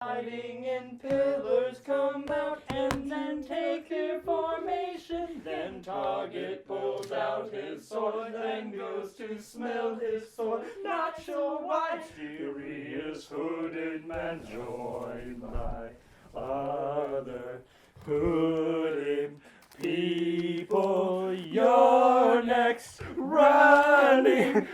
Hiding in pillars, come out and then take their formation. Then Target pulls out his sword, then goes to smell his sword. Not sure why, mysterious hooded man joined by other hooded people. You're next, running,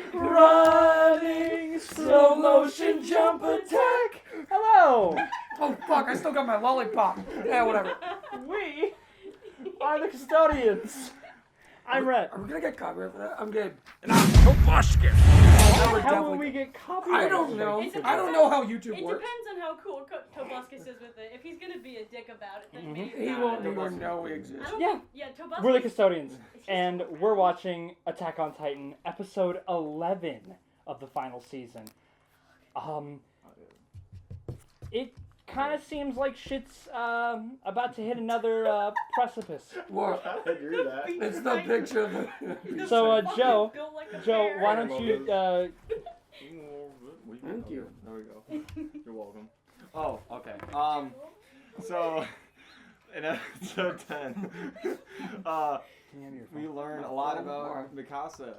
slow motion jump attack. Hello! Oh fuck, I still got my lollipop. Yeah, whatever. We are the Custodians. I'm Rhett. Are we gonna get copyright for that? I'm Gabe. And I'm Tobuscus. How will we get copyright? I don't know. It I don't know how YouTube It works. depends on how cool Tobuscus is with it. If he's gonna be a dick about it, then maybe He not. won't even know we exist. I don't Yeah. think, yeah, Tobuscus. We're the Custodians, and we're watching Attack on Titan, episode 11 of the final season. It kind of seems like shit's about to hit another precipice. What? I agree with that. It's the picture of the... So, Joe, Built like a Joe, bear. why don't you, Thank you. There we go. You're welcome. Oh, okay. So in episode 10, we learn a lot about Mikasa.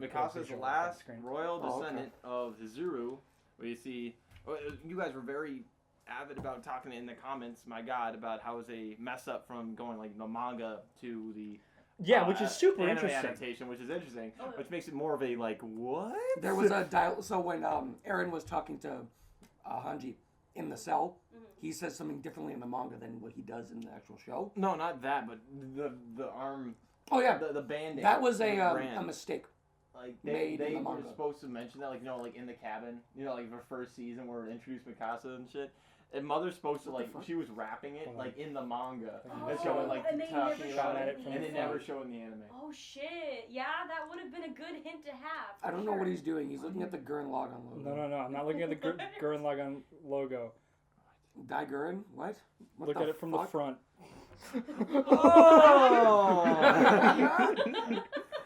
Mikasa's the last royal descendant of Hizuru. We see, you guys were very avid about talking in the comments, my god, about how it's a mess up from going like the manga to the which is super anime interesting. adaptation, which is interesting, which makes it more of a like what? There was a dial. So when Eren was talking to Hanji in the cell, he says something differently in the manga than what he does in the actual show. No, not that, but the arm. Oh yeah, the band-aid. that was a brand. mistake. Like made in they the were manga. supposed to mention that, like like in the cabin, like the first season where it introduced Mikasa and shit. And Mother's supposed to she was rapping it like in the manga and showing like and they talking never about showed it, it and they in never the show it in the anime. Oh shit! Yeah, that would have been a good hint to have. I don't know what he's doing. He's looking at the Gurren Lagann logo. No, I'm not looking at the Gurren Lagann logo. Die Gurren? What? What Look the at it from fuck? the front. Oh!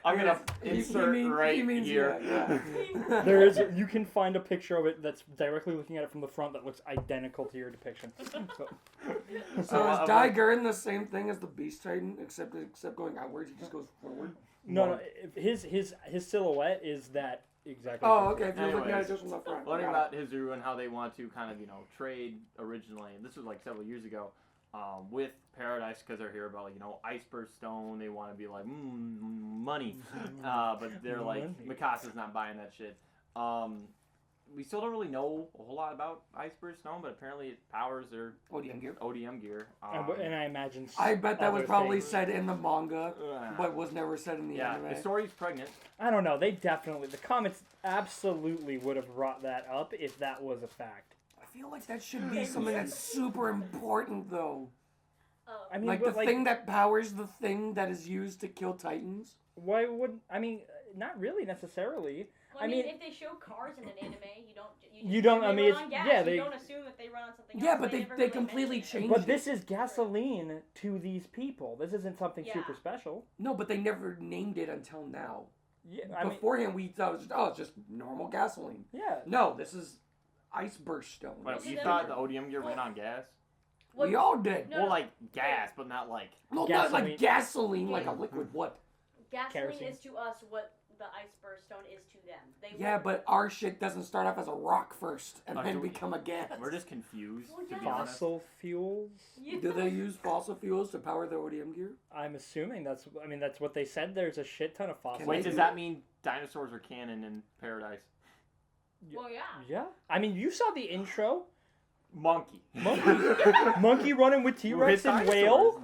I'm gonna insert he right means here. yeah. There is. You can find a picture of it that's directly looking at it from the front that looks identical to your depiction. So, So is Die Gurren the same thing as the Beast Titan, except going outwards? He just goes forward. no, his silhouette is that exactly. Oh, okay. If you're looking at it Anyways, just from the front. Learning Got about Hizuru and how they want to kind of trade originally. This was like several years ago. With Paradise, because they're here about Iceberg Stone. They want to be like money, but they're like Mikasa's not buying that shit. We still don't really know a whole lot about Iceberg Stone, but apparently it powers their ODM gear. ODM gear. And I imagine. I bet that was other probably things. said in the manga, but was never said in the anime. The story's pregnant. I don't know. They definitely. The comics absolutely would have brought that up if that was a fact. I feel like that should be something that's super important, though. I mean, Like the thing that powers the thing that is used to kill Titans. Why would I mean? Not really necessarily. Well, I mean, if they show cars in an anime, You don't. I mean, it's, run on gas. yeah, You they. don't assume that they run on something else. Yeah, but never they really completely mention it. changed But this is gasoline to these people. This isn't something Yeah. super special. No, but they never named it until now. Yeah, I mean, Beforehand, we thought it was just normal gasoline. yeah. No, this is Iceberg Stone. Wait, Is you it thought under- the ODM gear ran on gas? What- We all did. No, Well, like gas, but not like. No, not Gasoline. like gasoline, like a liquid. What? Gasoline Kerosene. is to us what the Iceberg Stone is to them. Yeah, but our shit doesn't start off as a rock first and then do we- become a gas. We're just confused. Well, To yeah. be honest. Fossil fuels. Do they use fossil fuels to power their ODM gear? I'm assuming that's. I mean, that's what they said. There's a shit ton of fossil. Wait, they does do that mean dinosaurs are canon in Paradise? Well, yeah. Yeah. I mean, you saw the intro. Monkey. Monkey running with T-Rex and whale.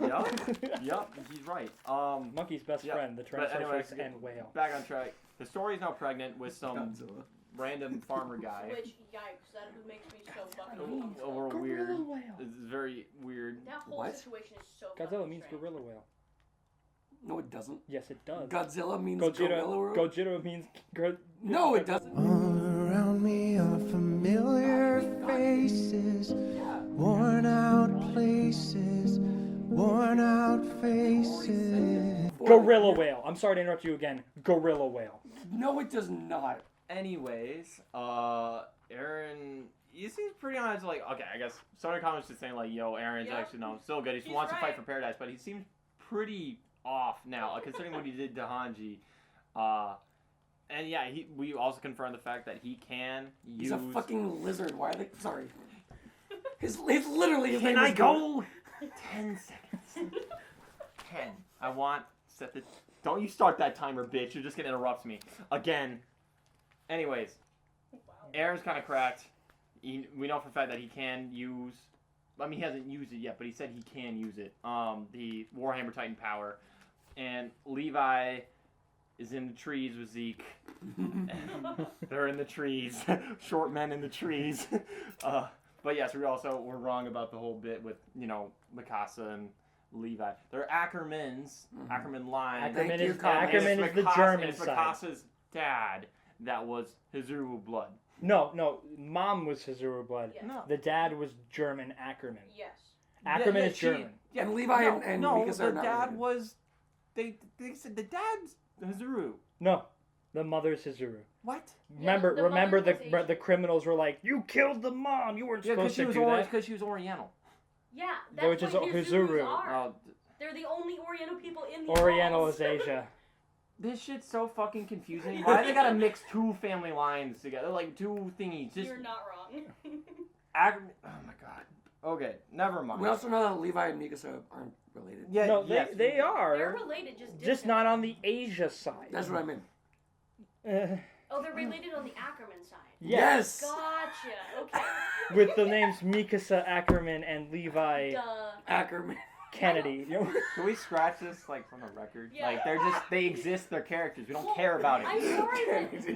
Yep, he's right. Monkey's best Yeah, friend, the but anyways, Tyrannosaurus and whale. Back on track. The story's now pregnant with some Godzilla. random farmer guy. Which, yikes, that makes me so fucking uncomfortable. Over weird. Gorilla whale. It's very weird. That whole What? situation is so Godzilla fucking means strange. gorilla whale. No, it doesn't. Yes, it does. Godzilla means Gojira. gorilla. Gojira means. No, it doesn't. All around me are familiar faces, worn out places, worn out faces. Gorilla whale. I'm sorry to interrupt you again. Gorilla whale. No, it does not. Anyways, Aaron he seems pretty honest. Like, okay, I guess Sony comments just saying like, "Yo, Aaron's Yep. actually still good. He He's wants to fight right. for Paradise, but he seems pretty off now, considering what he did to Hanji." And yeah, we also confirmed the fact that he can use. He's a fucking lizard. Why are they? Sorry. His literally his Can name I is go? 10 seconds. 10. I want set the. Don't you start that timer, bitch. You're just gonna interrupt me again. Anyways, Aaron's kind of cracked. We know for a fact that he can use. I mean, he hasn't used it yet, but he said he can use it. The Warhammer Titan power, and Levi is in the trees with Zeke. They're in the trees. Short men in the trees. But yes, we also were wrong about the whole bit with Mikasa and Levi. They're Ackermans. Ackerman line. Thank you, Ackerman is the German it's side. Mikasa's dad that was Hizuru blood. No, mom was Hizuru blood. Yeah. No. The dad was German Ackerman. Yes. Ackerman is German. Yeah, And Levi and Mikasa the are not dad related. was. They said the dad's Hizuru. No, the mother's Hizuru. What? Remember, the mother was Asian. the criminals were like, "You killed the mom. You weren't Yeah, supposed to do that." because she was Oriental. Yeah, that's Which is what Hizuru. Hizurus are. Oh, They're the only Oriental people in the Oriental walls. is Asia. this shit's so fucking confusing. Why they gotta mix two family lines together, like two thingies? Just You're not wrong. Ackerman. Oh my god. Okay, never mind. We also know that Levi and Mikasa aren't related. Yeah, No, yes. they They're are related, just just not on the Asia side. That's what I mean. Oh, they're related on the Ackerman side. Yes. Gotcha. Okay. With the names Mikasa Ackerman and Levi Duh. Ackerman. Kennedy. Can we scratch this from the record? Yeah. Like they exist. They're characters. We don't care about it. I'm sorry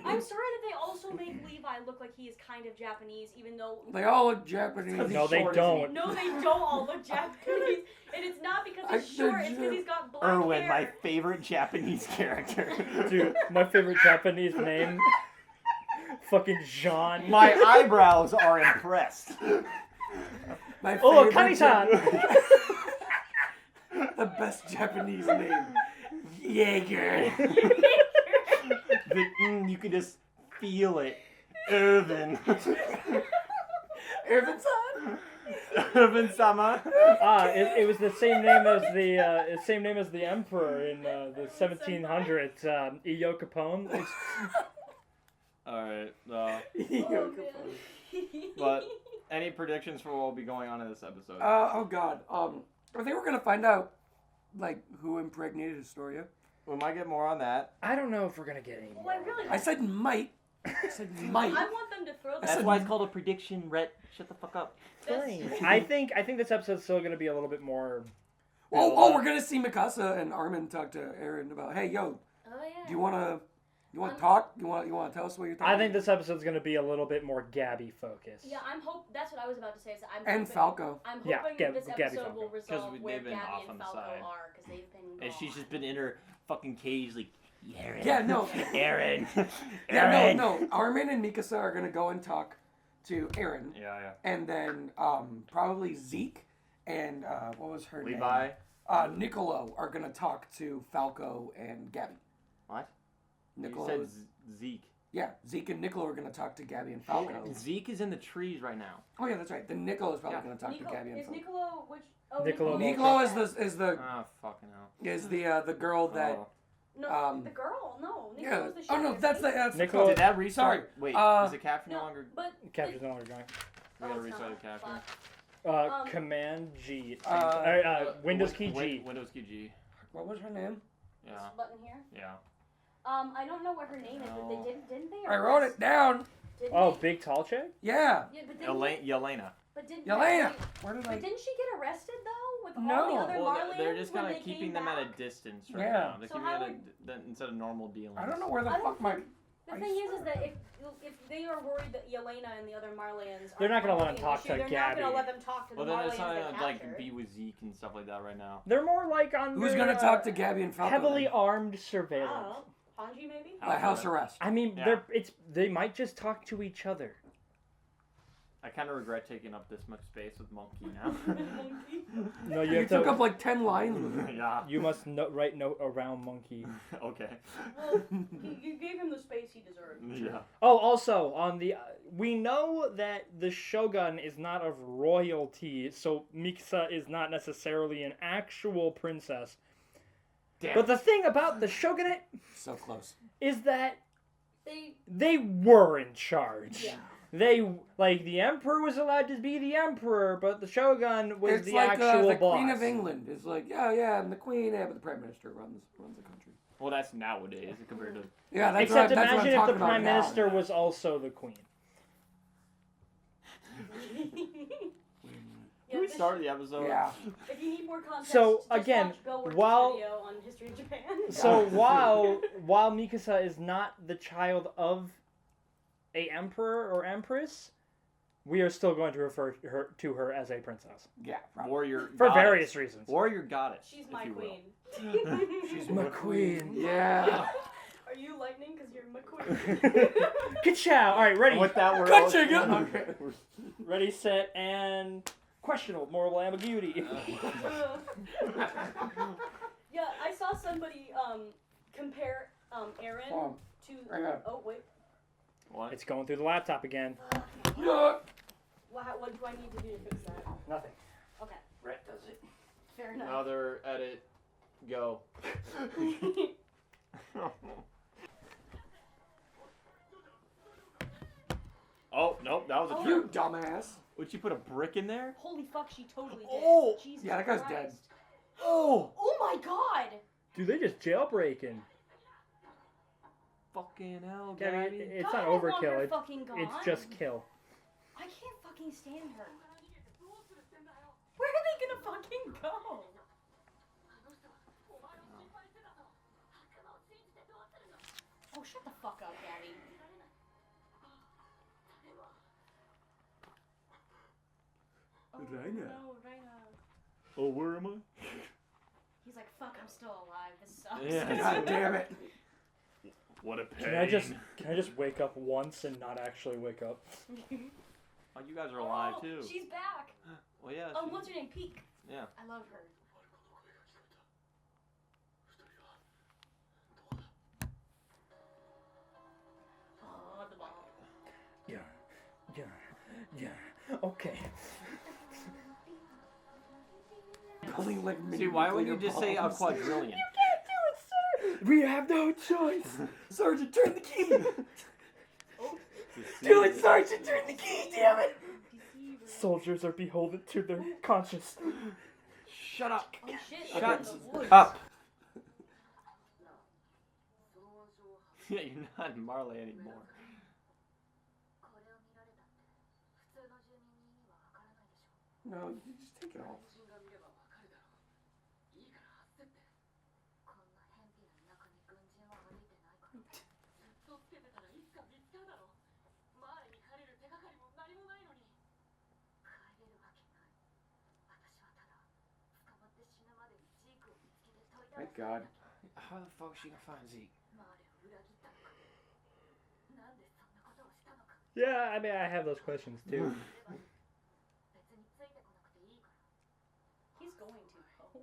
that they also make Levi look like he is kind of Japanese, even though. They all look Japanese. No, they Short, don't. No, they don't all look Japanese, and it's not because he's They're short. It's because he's got black Erwin, hair. my favorite Japanese character. Dude, my favorite Japanese name. Fucking Jean. My eyebrows are impressed. My Oh, favorite Kani-san. The best Japanese name. Jaeger. You can just feel it. Irvin. Irvin-san. Irvin-sama. It was the same name as the emperor in the 1700s. Io Capone. Alright. Oh, But any predictions for what will be going on in this episode? Oh god. I think we're gonna find out, like, who impregnated Historia. We might get more on that. I don't know if we're gonna get any Well, more. I really. I said might. I said might. I want them to throw that. That's why it's called a prediction, Rhett. Shut the fuck up. Fine. I think this episode's still gonna be a little bit more. We're gonna see Mikasa and Armin talk to Eren about, hey, yo, Oh yeah. do you wanna talk? You wanna tell us what you're talking I think this episode's gonna be a little bit more Gabi focused. Yeah, that's what I was about to say. So I'm and hoping, Falco. I'm hoping Yeah, that this Gabi episode Falco. will resolve where they've been Gabi off and on the Falco side. are, because they've been gone. And she's just been in her fucking cage, like, Aaron. Yeah, no. Aaron. Yeah, no. Armin and Mikasa are gonna go and talk to Eren, Yeah. and then probably Zeke and what was her Levi. name? Niccolo are gonna talk to Falco and Gabi. What? Niccolo. You said Zeke. Yeah, Zeke and Niccolo are gonna talk to Gabi and Falco. Zeke is in the trees right now. Oh yeah, that's right. Then Niccolo is probably Yeah. gonna talk to Gabi and Is Falco. Niccolo which? Oh, Niccolo Niccolo is the Oh, fucking hell. the girl that. Oh. No, the girl. No, Yeah. Niccolo's the Oh no, sheriff, that's the. right? That's Niccolo- Did that restart? Sorry. Wait, Uh, is the capture no No, longer? but Capture's no longer going. We gotta it's restart not. the capture. Fuck. Command G. Windows Windows key G. Windows key G. What was her name? Yeah. This button here. Yeah. I don't know what her name is, but No. they didn't they? I wrote it down. Didn't Oh, they? big tall chick. Yeah. Yeah, but didn't Yelena. But didn't Yelena. Where did But I? didn't she get arrested though with No. all the other Well, Marleyans they're just when kind they of keeping came them at a back? distance right Yeah. now. They're So keeping how it instead of normal dealings. I don't know where the I don't fuck my. think- The thing is that if they are worried that Yelena and the other Marleyans They're not gonna let them an talk issue, to they're not Gabi. gonna let them talk to Well, the then Marleyans it's not they gonna captured. be with Zeke and stuff like that right now. They're more like on. Who's their, gonna talk to Gabi and Falco? heavily then? armed I surveillance. don't know. Hanji maybe? House arrest. I mean, Yeah. they might just talk to each other. I kind of regret taking up this much space with Monkey now. Monkey. No, you You have took to. up like 10 lines with it. Yeah. You must write note around monkey. Okay. Well, you gave him the space he deserved. Yeah. Oh, also on the we know that the Shogun is not of royalty, so Mikasa is not necessarily an actual princess. Damn. But the thing about the Shogunate So close. is that They. were in charge. Yeah. They the emperor was allowed to be the emperor, but the Shogun was It's the like actual the boss. Queen of England. It's like, yeah, and the Queen, but the Prime Minister runs the country. Well, that's nowadays compared to. Yeah, that's Except what, that's what imagine I'm if the talking about prime now. minister was also the queen. Can we start the episode? Yeah. If you need more context, So, just again, watch Bill Work's while- video on History of Japan. So while Mikasa is not the child of a emperor or empress, we are still going to refer to her as a princess Yeah, probably. Warrior. for goddess. various reasons. Warrior goddess. She's if my you will. queen. She's my queen. Yeah. Are you lightning? Because you're my queen. Ka-chow! All right, ready, With that, we're Ka-ching! ready, set, and questionable moral ambiguity. Yeah, I saw somebody compare Aaron Oh, to. hang on. Oh wait. What? It's going through the laptop again. Yeah. What do I need to do to fix that? Nothing. Okay, Rhett does it. fair enough. Another edit. Go. Oh, nope, that was a Oh. You trick. dumbass. Would she put a brick in there? Holy fuck, she totally did. Oh! Jesus Yeah, that guy's Christ. dead. Oh! Oh my god! Dude, they just jailbreaking. Fucking hell, Gabby, Gabby. it's God, not I want her overkill. fucking gone. It's just kill. I can't fucking stand her. Where are they gonna fucking go? Oh, shut the fuck up, Gabby. Oh, Raina. no, Raina. Oh, where am I? He's like, fuck, I'm still alive. This sucks. Yeah. God damn it. What a pain. Can I just wake up once and not actually wake up? Oh, you guys are alive Oh, too. She's back. Well, yeah. Oh, she- what's her name? Peek. Yeah. I love her. Oh, the ball. Yeah. Okay. Pulling like See, why would you mini just say a bombs. quadrillion? We have no choice. Sergeant, turn the key. Oh, Do it, Sergeant, turn the key, damn it. deceiver. Soldiers are beholden to their conscience. Shut up. Oh shit! Shut I'm in the woods. up. Yeah, you're not Marley anymore. No, you just take it off. Thank God. How the fuck is she gonna find Zeke? Yeah, I mean, I have those questions too. He's going to. Oh.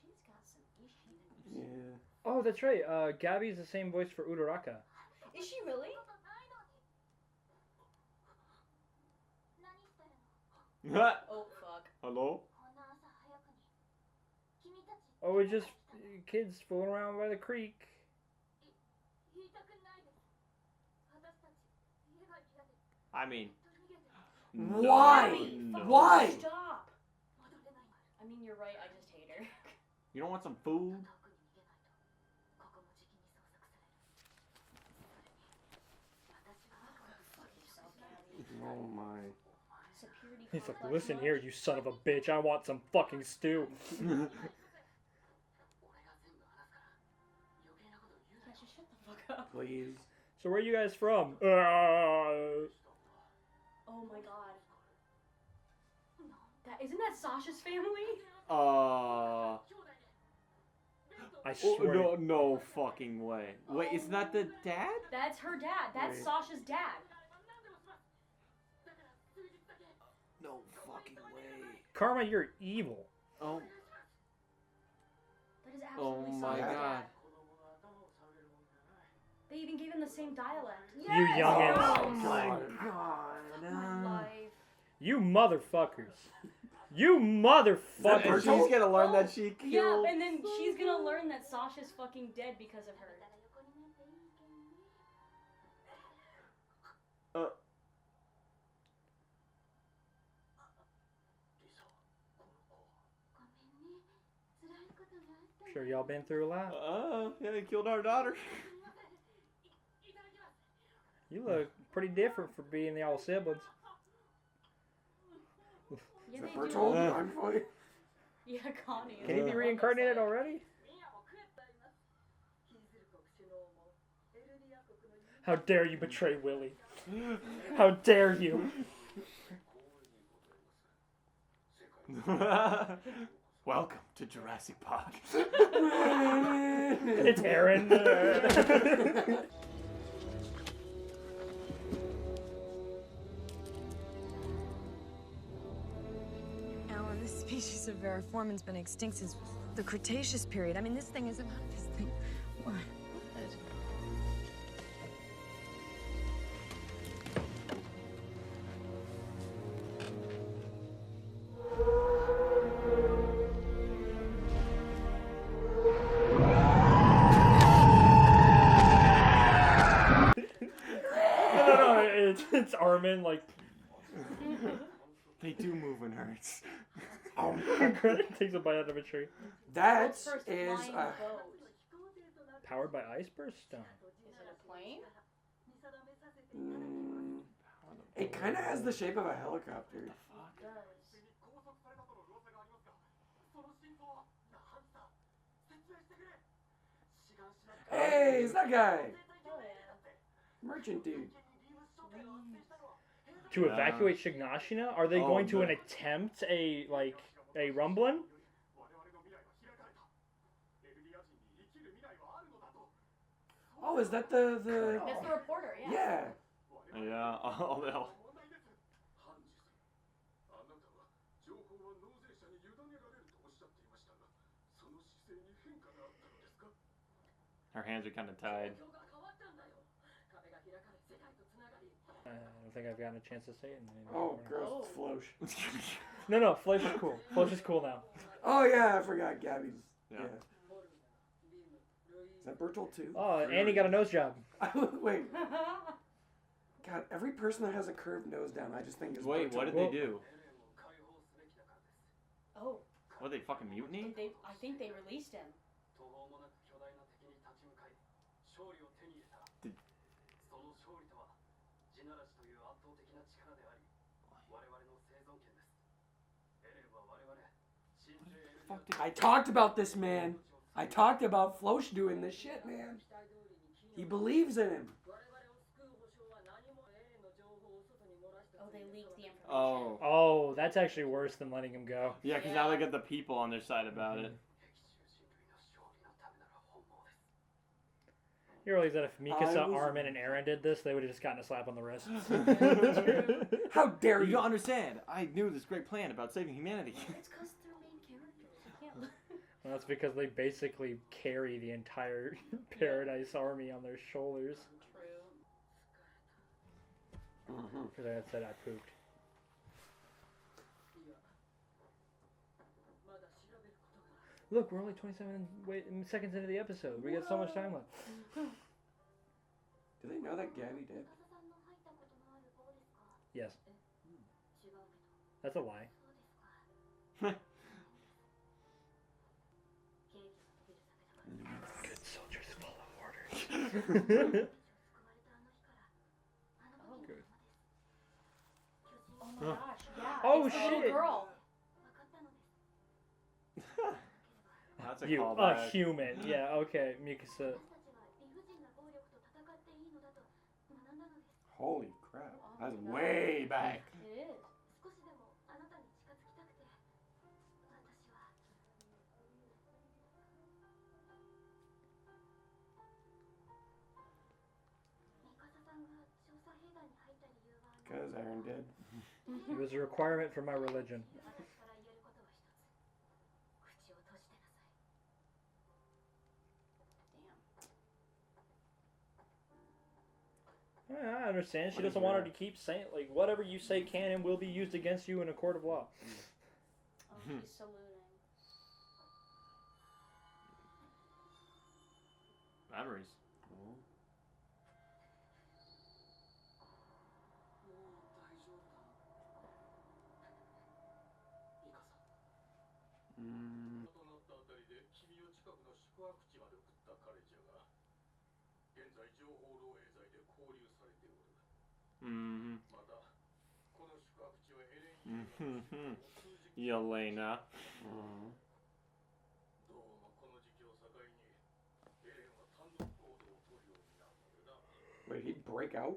She's got some issues. Yeah. Oh, that's right. Gabi's the same voice for Uraraka. Is she really? Oh fuck. Hello? Oh, it's just kids fooling around by the creek. I mean, Why? No. Why? Stop. I mean, you're right. I just hate her. You don't want some food? Fuck yourself, Gabby. Oh my. Security He's like, complex listen much? here, you son of a bitch. I want some fucking stew. Yeah, just shut the fuck up. Please. So where are you guys from? Oh my god. Isn't that Sasha's family? I Oh, swear. no, no fucking way. Wait, isn't that the dad? That's her dad. That's Wait. Sasha's dad. No fucking way. Karma, you're evil. Oh. That is Oh absolutely my so god. bad. They even gave him the same dialect. You Yes! youngins. Oh my god. My life. You motherfuckers. You And motherfuckers. she's gonna learn that she Yeah, killed. and then she's gonna learn that Sasha's fucking dead because of her. Sure, y'all been through a lot. Yeah, he killed our daughter. You look pretty different for being the all siblings. Yeah, Is that they Bertold? do. I'm fine. Yeah, Connie. Can he be reincarnated already? How dare you betray Willie? How dare you? Welcome to Jurassic Park. It's Aaron. Alan, this species of Variformin's been extinct since the Cretaceous period. I mean, this thing isn't this thing. What? No, it's Armin, like, They do move and hurts. takes a bite out of a tree. That What's first, is flying boat? Powered by ice burst stone. Is it a plane? it kind of has the shape of a helicopter. It does. Hey, it's that guy. Oh yeah. Merchant dude. To evacuate Shignashina? Are they Oh, going to good. attempt a rumbling? Oh, is that the That's the reporter, yeah. yeah. Yeah, oh, no. Her hands are kind of tied. I don't think I've gotten a chance to say it. Oh, gross. It's Floch. No, Flash is cool. Flash is cool now. Oh yeah, I forgot Gabi's. Yeah. Yeah. Is that Bertold too? Oh, Annie got a nose job. Wait. God, every person that has a curved nose down, I just think is Wait, Bertold. what did they do? Oh, What, they fucking mutiny? I think they released him. I talked about this, man. I talked about Floch doing this shit, man. He believes in him. Oh, they leaked the information. Oh. Oh, that's actually worse than letting him go. Yeah, because now they got the people on their side about it. You realize that if I Mikasa, was- Armin, and Eren did this, they would have just gotten a slap on the wrist. How dare You you? don't understand. I knew this great plan about saving humanity. It's because they're main characters. You can't. Well, that's because they basically carry the entire Paradise Army on their shoulders. True. Because I had said I pooped. Look, we're only 27 seconds into the episode. We got so much time left. Do they know that Gabi did? Yes. That's a lie. Good soldiers follow orders. Good. Oh my gosh, yeah. Oh, it's the little shit. girl. That's a You, a callback. human. Yeah, okay, Mikasa. Holy crap. That's way back. It is. Because Aaron did. It was a requirement for my religion. I understand. She doesn't want her to keep saying, like, whatever you say can and will be used against you in a court of law. Oh, she's saluting. Memories. Mm-hmm. Mm-hmm. Yelena. Wait, he'd break out?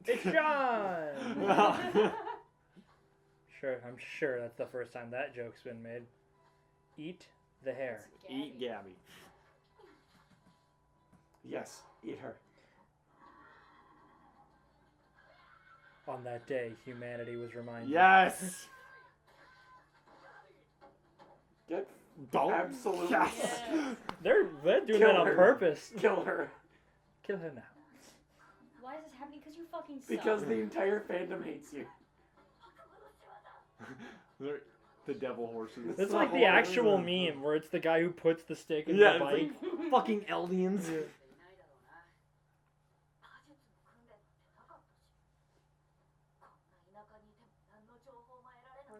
It's John! Sure, I'm sure that's the first time that joke's been made. Eat the hair. Eat Gabi. Yes, eat her. On that day, humanity was reminded. Yes! Get Don't. absolutely Yes! They're doing Kill that on her. purpose. kill her. Kill her now. Why is this happening? Because you fucking suck. Because the entire fandom hates you. The devil horses. It's like the actual meme where it's the guy who puts the stick in Yeah, the bike. it's like fucking Eldians.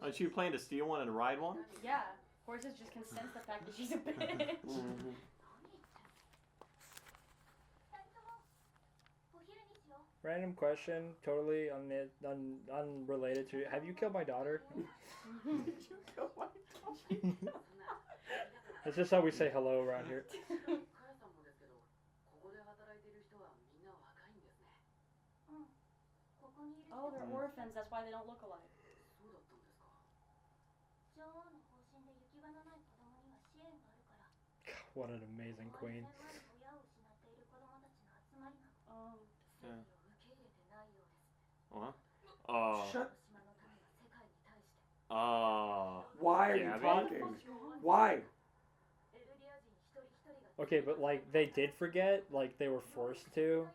Aren't you planning to steal one and ride one? Yeah. Horses just can sense the fact that she's a bitch. Random question, totally unrelated to. Have you killed my daughter? That's just how we say hello around here. Oh, they're orphans. That's why they don't look alike. What an amazing queen. Oh. Shut. Oh. Why are you Gabi? talking? Why? Okay, but like they did forget, like they were forced to.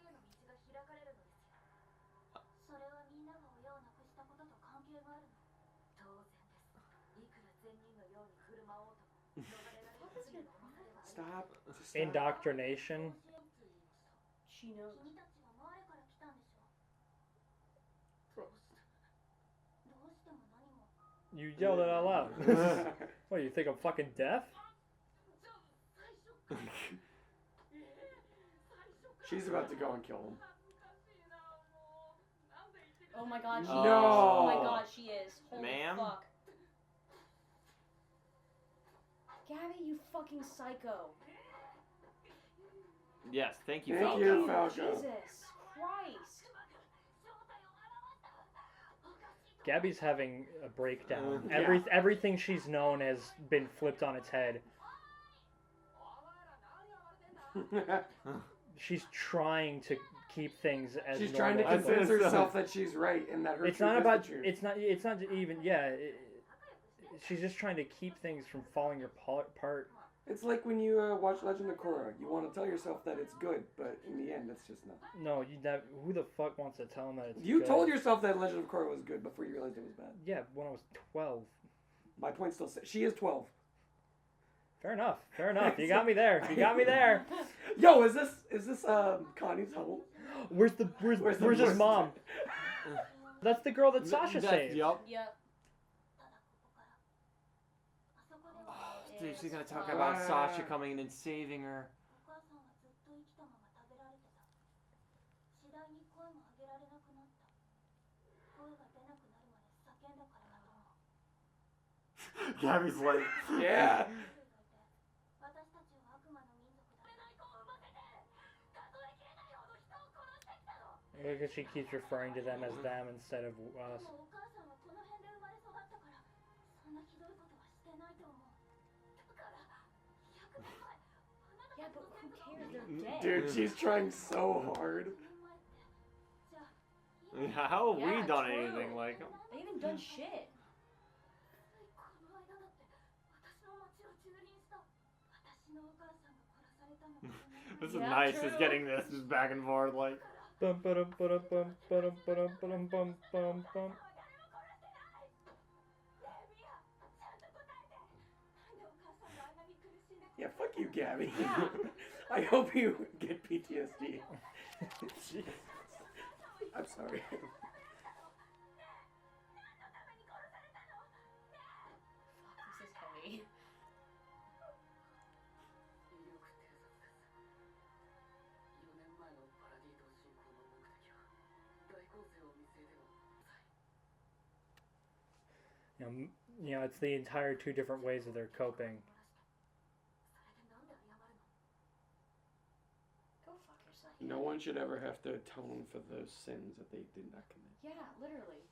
Stop. Just stop. Indoctrination. She knows. You yelled it out loud. What, you think I'm fucking deaf? She's about to go and kill him. Oh my god, she No. is. Oh my god, she is. Holy Ma'am? fuck. Gabi, you fucking psycho. Yes, thank you, Thank Falco. you, Falco. Jesus Christ. Gabi's having a breakdown. Yeah. Everything she's known has been flipped on its head. She's trying to keep things as She's normal. trying to as convince normal. herself that she's right and that her It's truth not is about. the truth. It's not even. Yeah. She's just trying to keep things from falling apart. It's like when you watch Legend of Korra. You want to tell yourself that it's good, but in the end, it's just not. No, who the fuck wants to tell him that it's You good? told yourself that Legend of Korra was good before you realized it was bad. Yeah, when I was 12. My point still says she is 12. Fair enough. Fair enough. You got me there. You got me there. Yo, is this Connie's home? Where's his mom? That's the girl that Sasha saved. Yup. Yep. Dude, she's gonna talk Wow. about Sasha coming in and saving her. Gabi's like, Yeah. Because she keeps referring to them as them instead of us. Yeah, but who cares? dead. Dude, she's trying so hard. How have we Yeah, done true. anything like? They haven't done shit. This is Yeah, nice. true. Just getting this just back and forth like. Bum, ba-dum, ba-dum, bum, ba-dum, ba-dum, ba-dum, bum, bum, bum. Yeah, fuck you, Gabi. Yeah. I hope you get PTSD. I'm sorry. Fuck, this is heavy. It's the entire two different ways that they're coping. Go fuck yourself. No one should ever have to atone for those sins that they did not commit. Yeah, literally.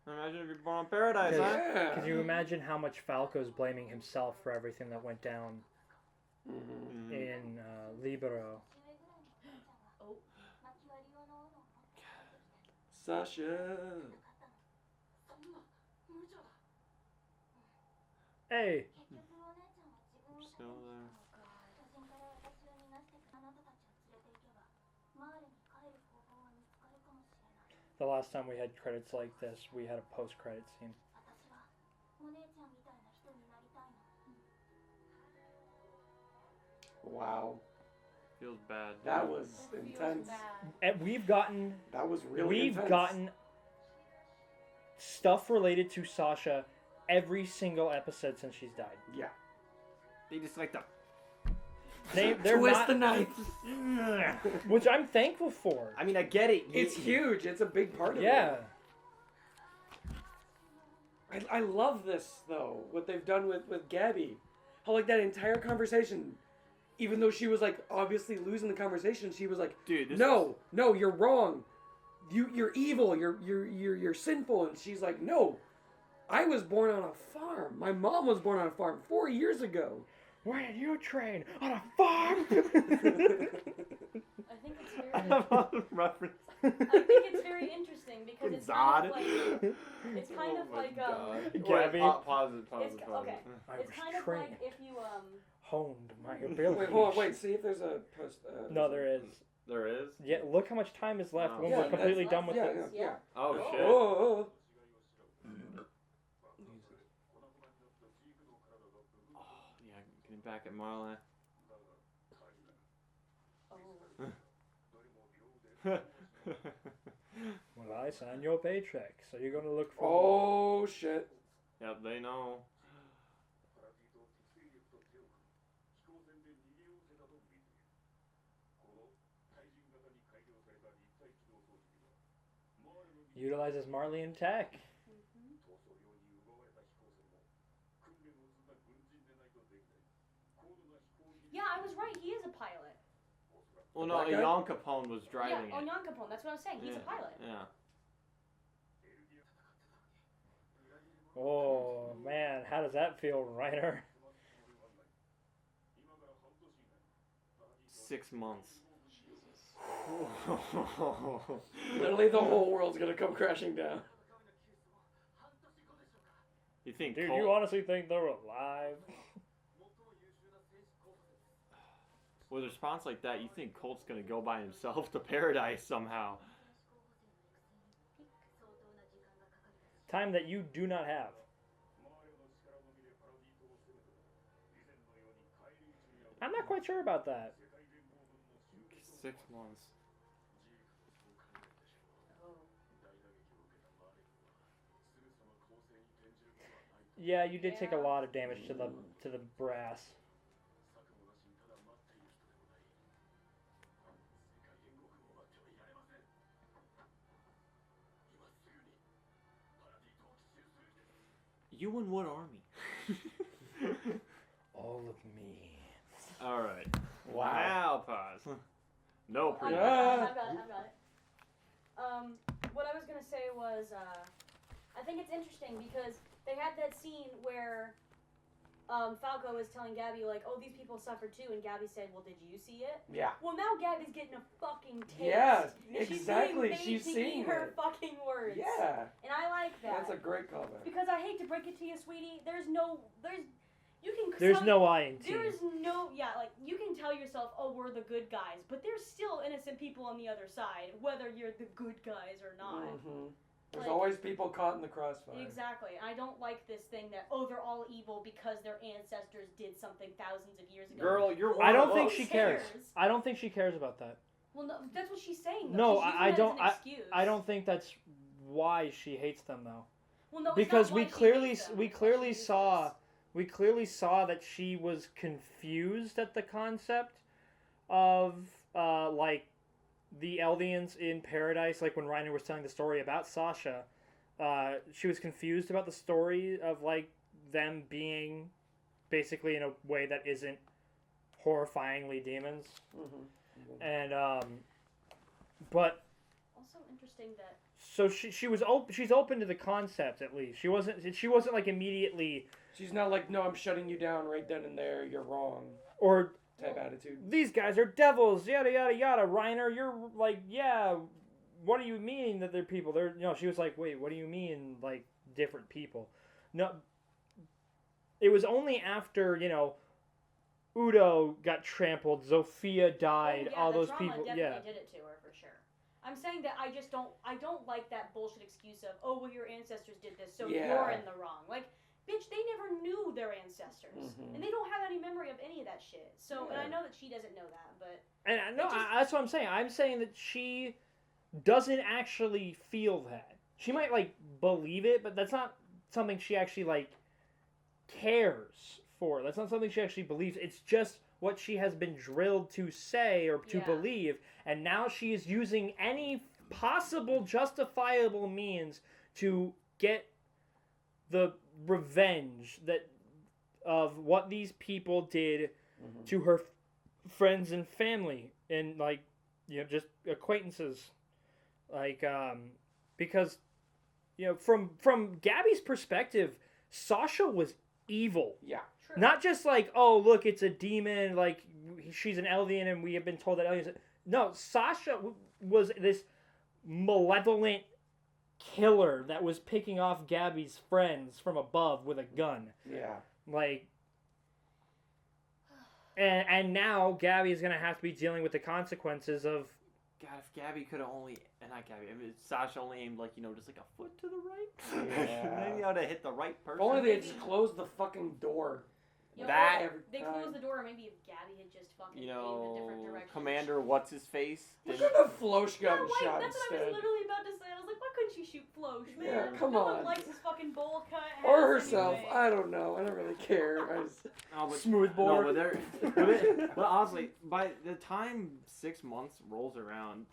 Imagine if you're born on Paradise, huh? Yeah. Could you imagine how much Falco's blaming himself for everything that went down Mm-hmm. in Libero? Oh. Sasha. Hey, Still there. the last time we had credits like this, we had a post-credit scene. Wow. Feels bad. That was That feels intense. bad. And we've gotten That was really intense. gotten stuff related to Sasha every single episode since she's died. Yeah. They just like to. They're Twist not, the knife. which I'm thankful for. I mean, I get it. It's huge. It's a big part of Yeah. it. I love this, though, what they've done with Gabi. How, like, that entire conversation, even though she was, like, obviously losing the conversation, she was like, Dude, this no, you're wrong. You're evil. You're sinful. And she's like, no, I was born on a farm. My mom was born on a farm 4 years ago. Where did you train? On a farm? I think it's very. reference. I think it's very interesting because it's kind of Zod. like it's kind Oh of my like God. Gabi. Wait, pause it. it's okay. I It's was kind of trained. like if you Honed my ability. Wait, hold on. Wait, see if there's a post. No, there is. There is. Yeah, look how much time is left Oh. when Yeah, we're completely that's- done with Yeah, it. yeah, yeah. Oh shit. Oh. Yeah, getting back at Marla. Well, I sign your paycheck, so you're gonna look for. Oh, shit. Yep, they know. Utilizes Marley tech. Yeah, I was right. He is a pilot. Well, no, Black guy? Jan Capone was driving Yeah, it. Onyan Capone. That's what I was saying. He's a pilot. Yeah. Oh man, how does that feel, Reiner? 6 months. Literally, the whole world's gonna come crashing down. You think Dude, Colt, you honestly think they're alive? with a response like that, you think Colt's gonna go by himself to paradise somehow? Time that you do not have. I'm not quite sure about that. 6 months. Yeah, you did take a Yeah. lot of damage to the brass. You and what army? All of me. All right. Wow. Now pause. No pre. Yeah. I've got it. What I was gonna say was, I think it's interesting because they had that scene where Falco was telling Gabi, like, oh, these people suffered too, and Gabi said, well, did you see it? Yeah. Well, now Gabi's getting a fucking taste. Yeah, And exactly. She's She's being made seeing to eat her it. fucking words. Yeah. And I like that. That's a great comment. Because I hate to break it to you, sweetie, there's There's no I in T. There's no, like, you can tell yourself, oh, we're the good guys, but there's still innocent people on the other side, whether you're the good guys or not. Mm-hmm. There's Like, always people caught in the crossfire. Exactly. I don't like this thing that, oh, they're all evil because their ancestors did something thousands of years ago. Girl, you're one I of don't think us. she cares. I don't think she cares about that. Well, no, that's what she's saying, though. No, She's I using that don't. as an excuse. I don't think that's why she hates them though. Well, no, Because it's not why she hates them. we It's why she clearly uses saw this. we clearly saw that she was confused at the concept of like the Eldians in Paradise. Like when Reiner was telling the story about Sasha, she was confused about the story of like them being basically in a way that isn't horrifyingly demons. Mm-hmm. And but Also interesting that. so she's open to the concept at least. She wasn't like immediately She's not like, no, I'm shutting you down right then and there. You're wrong. or Type attitude. these guys are devils, yada yada yada. Reiner, you're like, yeah. What do you mean that they're people? They're she was like, wait, what do you mean like different people? No, it was only after Udo got trampled, Zofia died, Oh, yeah, all the those drama people. definitely Yeah, did it to her for sure. I'm saying that I don't like that bullshit excuse of, oh, well, your ancestors did this, so Yeah. you're in the wrong. Like, bitch, they never knew their ancestors, Mhm. and they don't have any memory of any of that shit. So, and I Yeah. know that she doesn't know that, but and I know It just- that's what I'm saying. I'm saying that she doesn't actually feel that. She might like believe it, but that's not something she actually like cares for. That's not something she actually believes. It's just what she has been drilled to say or to Yeah. believe, and now she is using any possible justifiable means to get the revenge that of what these people did Mhm. to her friends and family and like just acquaintances, like because from Gabi's perspective, Sasha was evil. Yeah. true. Not just like, oh, look, it's a demon, like, she's an Eldian and we have been told that Eldians... No, Sasha was this malevolent killer that was picking off Gabi's friends from above with a gun. Yeah. Like... And now Gabi is going to have to be dealing with the consequences of... God, if Gabi could have only, and not Gabi, I mean, Sasha only aimed like just like a foot to the right. Yeah. Maybe I would have hit the right If person. only they had just closed the fucking door. that- every They time. closed the door, maybe if Gabi had just fucking aimed a different direction. Commander, what's his face? You should have Flosh Yeah, gotten wait, shot that's what I instead. was literally about to say. I was like, why couldn't she shoot Flosh, man? Yeah, come no on. one likes his fucking bowl cut. Or ass herself. anyway. I don't know. I don't really care. I just... Oh, but, Smoothbore. No, but they're, but honestly, by the time 6 months rolls around,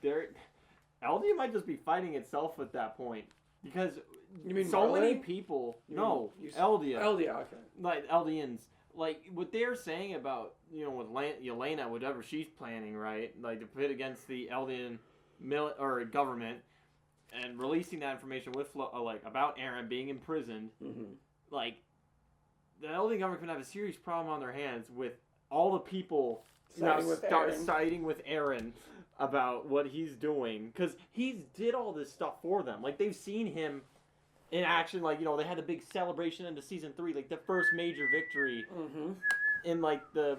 Eldia might just be fighting itself at that point because You mean so many Marley? people. You No, mean- Eldia. Eldia, okay. Like Eldians, like what they're saying about with Yelena, whatever she's planning, right? Like to pit against the Eldian or government and releasing that information with like about Eren being imprisoned. Mm-hmm. Like the Eldian government could have a serious problem on their hands with all the people Siding with Eren. siding with Eren about what he's doing because he's did all this stuff for them. Like they've seen him in action. Like they had a big celebration into season 3, like the first major victory Mm-hmm. in like the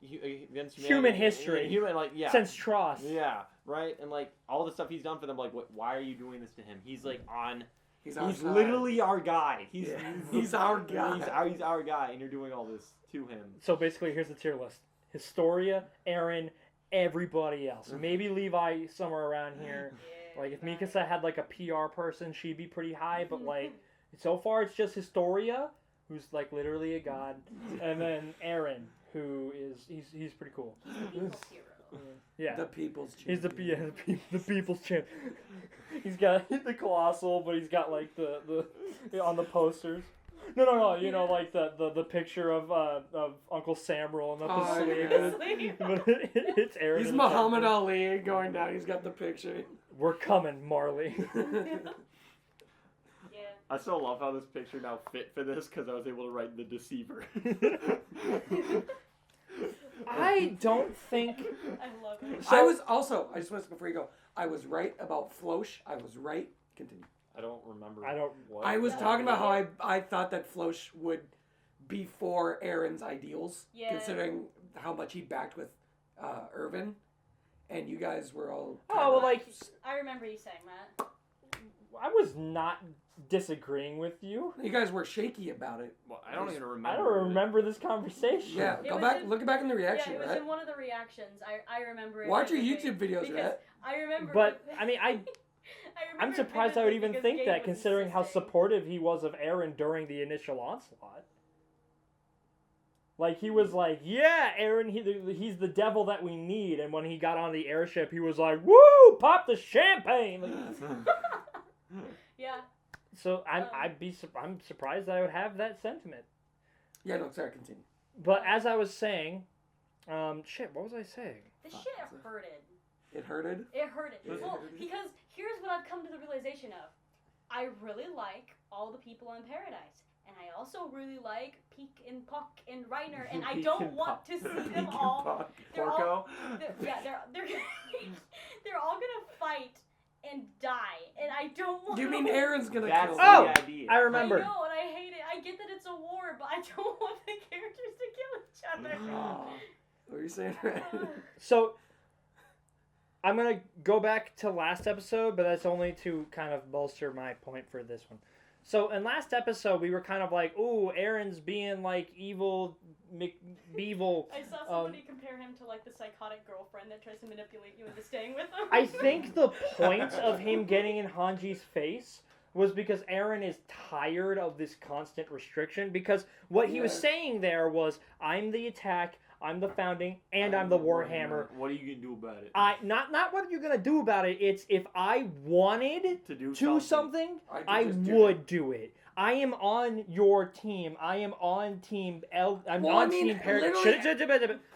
against Human humanity. history. Human Since Tross. Yeah, right. And like all the stuff he's done for them. Like why are you doing this to him? He's like on. He's literally our guy. He's Yeah. He's our guy. He's our guy, and you're doing all this to him. So basically, here's the tier list: Historia, Eren, everybody else. Maybe Levi somewhere around here. Yeah, Like if right. Mikasa had like a PR person, she'd be pretty high. But like so far, it's just Historia, who's like literally a god, and then Eren, who is he's pretty cool. People's hero. Yeah. The people's He's the champion. the people's champ. He's got the colossal, but he's got like the on the posters. No. You know, like the picture of Uncle Samuel and Oh, the sleeve. yeah. But it's Aaron. He's in the Muhammad center. Ali going down. He's got the picture. We're coming, Marley. Yeah. I still love how this picture now fit for this because I was able to write the deceiver. I don't think. I love it. I was also, I just want to, before you go, I was right about Floch. I was right. Continue. I don't remember. What. I was talking about how I thought that Floch would be for Aaron's ideals, considering how much he backed with Irvin, and you guys were all. I remember you saying that. I was not disagreeing with you. You guys were shaky about it. Well, I don't even remember. I don't remember this conversation. Yeah, go back, look back in the reaction. Yeah, it was right? in one of the reactions. I remember it. Watch your YouTube videos, right? I remember. But I mean, I'm surprised I would even think that, considering how supportive he was of Aaron during the initial onslaught. Like, he was like, yeah, Aaron, he's the devil that we need. And when he got on the airship, he was like, woo, pop the champagne. Like, yeah. So I'm surprised I would have that sentiment. Yeah, no, sorry, continue. But as I was saying, what was I saying? The shit hurted. It hurted? It hurted. Well, because here's what I've come to the realization of. I really like all the people in Paradise. And I also really like Peek and Puck and Reiner, and I don't want to see them all. They're all gonna fight and die, and I don't want. You mean Aaron's gonna That's kill the them? idea. I remember. I know, and I hate it. I get that it's a war, but I don't want the characters to kill each other. What were you saying? Right? So, I'm going to go back to last episode, but that's only to kind of bolster my point for this one. So, in last episode, we were kind of like, ooh, Aaron's being like evil McBeevil. I saw somebody compare him to like the psychotic girlfriend that tries to manipulate you into staying with them. I think the point of him getting in Hanji's face was because Aaron is tired of this constant restriction, because what he was saying there was, I'm the attack, I'm the founding, and I'm the Warhammer. What are you gonna do about it? Not what you're gonna do about it. It's if I wanted to do something, I would do it. I am on your team. I am on Team Team Paradise.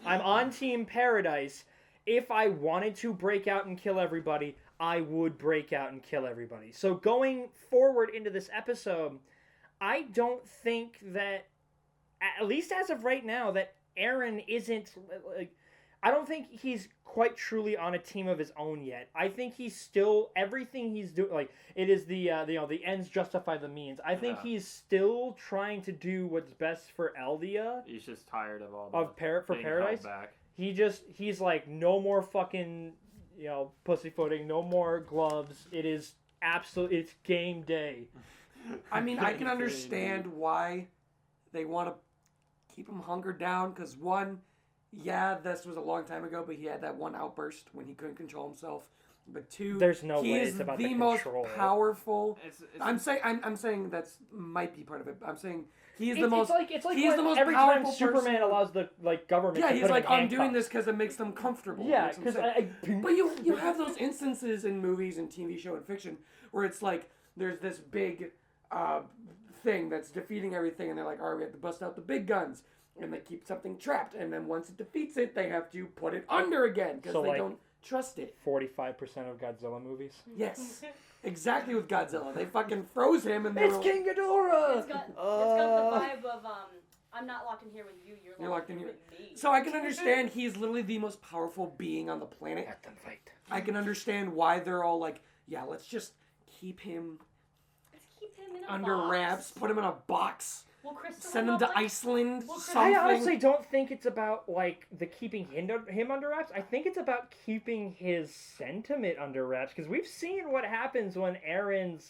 I'm on Team Paradise. If I wanted to break out and kill everybody, I would break out and kill everybody. So going forward into this episode, I don't think that, at least as of right now, that Aaron isn't, like, I don't think he's quite truly on a team of his own yet. I think he's still, everything he's doing, like, it is the ends justify the means. I think he's still trying to do what's best for Eldia. He's just tired of all for Paradise. He's like, no more fucking, pussyfooting, no more gloves. It is it's game day. I mean, I can understand why they want to keep him hunkered down, because one, this was a long time ago, but he had that one outburst when he couldn't control himself. But two, there's no he way is it's about the most powerful. I'm saying that's might be part of it. I'm saying he's the most. It's like he's the most every powerful time Superman person. allows the government. Yeah, to he's put like, him in I'm doing handcuffs. this because it makes them comfortable. Yeah, because but you have those instances in movies and TV show and fiction where it's like there's this big thing that's defeating everything, and they're like, all right, we have to bust out the big guns. And they keep something trapped, and then once it defeats it, they have to put it under again because they don't trust it. 45% of Godzilla movies. Yes, exactly with Godzilla. They fucking froze him, and it's King Ghidorah. It's got the vibe of I'm not locked in here with you. You're locked in here with me. So I can understand he's literally the most powerful being on the planet. Let them fight. I can understand why they're all like, yeah, let's just keep him in under wraps, put him in a box. Send him to Iceland. I honestly don't think it's about like the keeping him under wraps. I think it's about keeping his sentiment under wraps, because we've seen what happens when Aaron's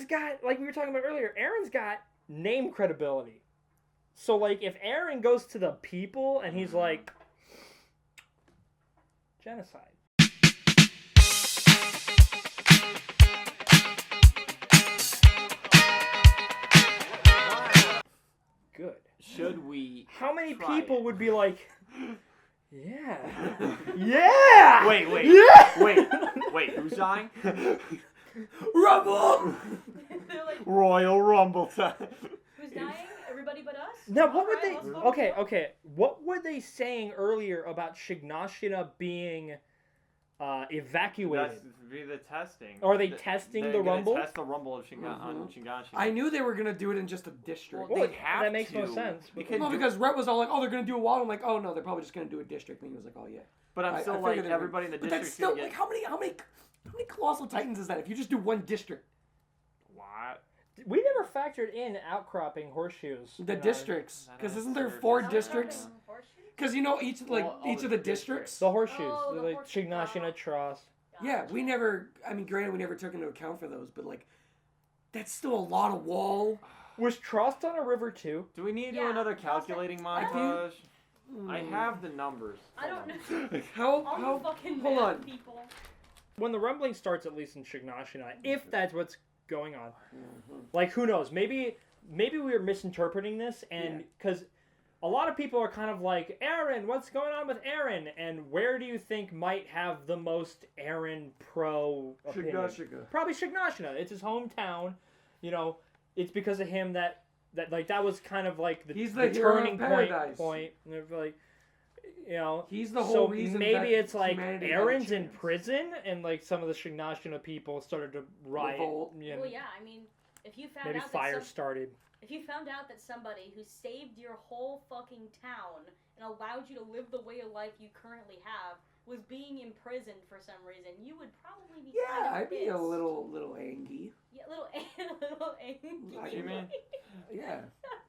got, like we were talking about earlier, Aaron's got name credibility. So like if Aaron goes to the people and he's like, genocide. Good. Should we? How many people would be like, yeah, yeah? Wait, yeah! wait. Who's dying? Rumble. Like, Royal Rumble time. Who's dying? Everybody but us? Now, what would they? Okay. What were they saying earlier about Shignashina being evacuated. That's be the testing. Are they testing They're the gonna Rumble? Test the Rumble of on Shingashi. I knew they were gonna do it in just a district. Well, Well, they have that makes to, no sense. Because Rhett was all like, "Oh, they're gonna do a wall." I'm like, "Oh no, they're probably just gonna do a district." And he was like, "Oh yeah." But I'm I still figured like they everybody in the But district's that's still gonna like get. how many colossal titans is that? If you just do one district, What? We never factored in outcropping horseshoes. the in our- districts, because isn't there 4 districts? Because you know each All each the of the districts. The horseshoes, Oh, the like horseshoe. Shignashina, Tross. Yeah, we never. I mean, granted, we never took into account for those, but like, that's still a lot of wall. Was Trost on a river too? Do we need to do Yeah, another that's calculating montage? I Hmm. have the numbers. I don't know. How? All the fucking Hold math on. people. When the rumbling starts, at least in Shignashina, if that's what's going on. Mm-hmm. Like, who knows? Maybe we were misinterpreting this, and because a lot of people are kind of like, Aaron, what's going on with Aaron? And where do you think might have the most Aaron pro opinion? Shiga. Probably Shignashina. It's his hometown. You know, it's because of him that was kind of like the, He's the the hero of turning paradise. point. And they're like, you know, He's the whole so reason. maybe that it's like humanity had a Aaron's in chance. prison, and like some of the Shignashina people started to riot. Revolt. and Well, yeah, I mean, if you found maybe out fire that started. if you found out that somebody who saved your whole fucking town and allowed you to live the way of life you currently have was being imprisoned for some reason, you would probably be kind Yeah, of I'd be a pissed. little angry. Yeah, little angry. Like, You mean? Yeah,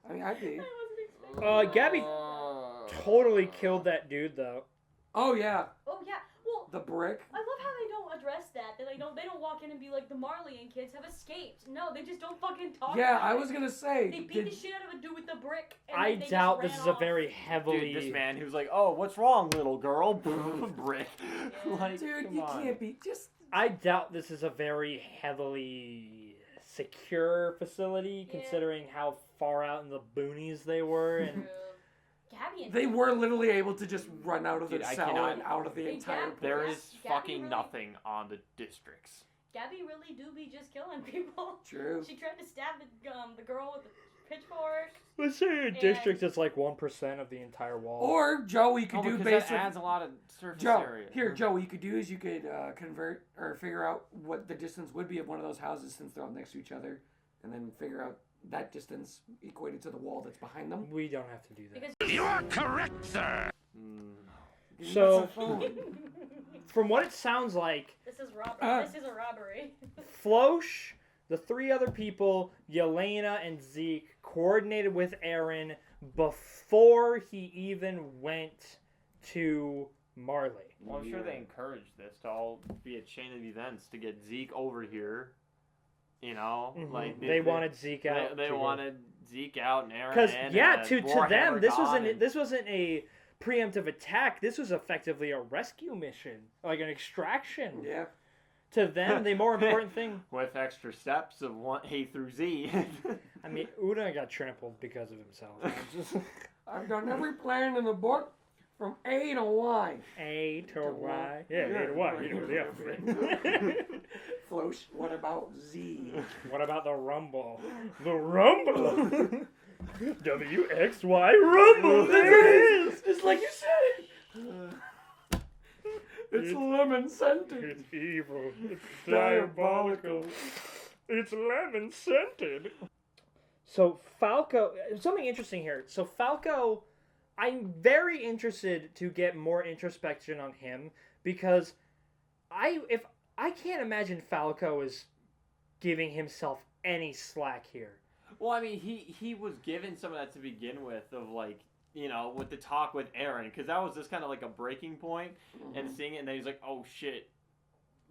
I mean, I'd be. I wasn't expecting Gabi Uh, totally killed that dude though. Oh yeah, Oh yeah. Well, the brick. I love how they don't address that. They don't walk in and be like the Marleyan kids have escaped. No, they just don't fucking talk. Yeah, about I it. was gonna say. They beat did- the shit out of a dude with the brick. And I then they doubt just this is ran a very Dude, heavily. this man who's like, oh, what's wrong, little girl? Brick. Yeah. Like, Dude, come you on. can't be just. I doubt this is a very heavily secure facility, Yeah. considering how far out in the boonies they were. True. And Gabby and They were literally able to just run out of Dude, their I cell cannot- and out of the Hey, entire. Gab- There Yeah, is Gabby fucking really- nothing on the districts. Gabby really do be just killing people. True. She tried to stab the girl with the pitchfork. let's say a And- district is like 1% of the entire wall. Or Joe, you could Oh, do because based that on adds a lot of surface Joe. area. Here, Joe, what you could do is you could convert or figure out what the distance would be of one of those houses since they're all next to each other, and then figure out that distance equated to the wall that's behind them. We don't have to do that. Because You are correct, sir. Mm. So- That's a phone. From what it sounds like, this is robbery. Uh. This is a robbery. Flosh, the 3 other people, Yelena and Zeke, coordinated with Aaron before he even went to Marley. Well, I'm sure they encouraged this to all be a chain of events to get Zeke over here. You know, like They wanted Zeke out. They to go. wanted Zeke out and Aaron. Because in, yeah, and to Warhammer them this gone, and- wasn't a preemptive attack. This was effectively a rescue mission, like an extraction. Yeah. To them, the more important thing. with extra steps of A through Z. I mean, Una got trampled because of himself. I've done every plan in the book from A to Y. A to To Y. Y. Yeah, A to Y. You know the alphabet. Flosh, what about Z? What about the Rumble? The Rumble. WXY Rumble. There it is. Just like you said. It's lemon scented. It's evil. It's diabolical. It's lemon scented. So Falco, something interesting here. So Falco, I'm very interested to get more introspection on him because I can't imagine Falco is giving himself any slack here. Well, I mean, he was given some of that to begin with, of like, you know, with the talk with Aaron, because that was just kind of like a breaking point, and seeing it, and then he's like, oh shit,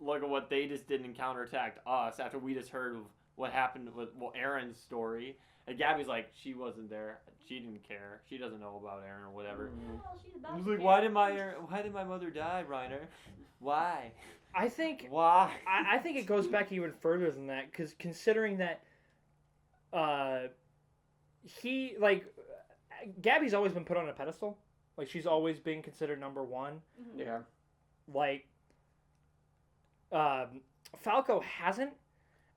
look at what they just did and counterattacked us after we just heard of what happened with Aaron's story. And Gabby's like, she wasn't there, she didn't care, she doesn't know about Aaron or whatever. Well, she's about He's to like, get- why did my mother die, Reiner? Why? I think Why? I think it goes back even further than that, because considering that he, like, Gabby's always been put on a pedestal. Like, she's always been considered number one. Mhm. Yeah. Like, Falco hasn't.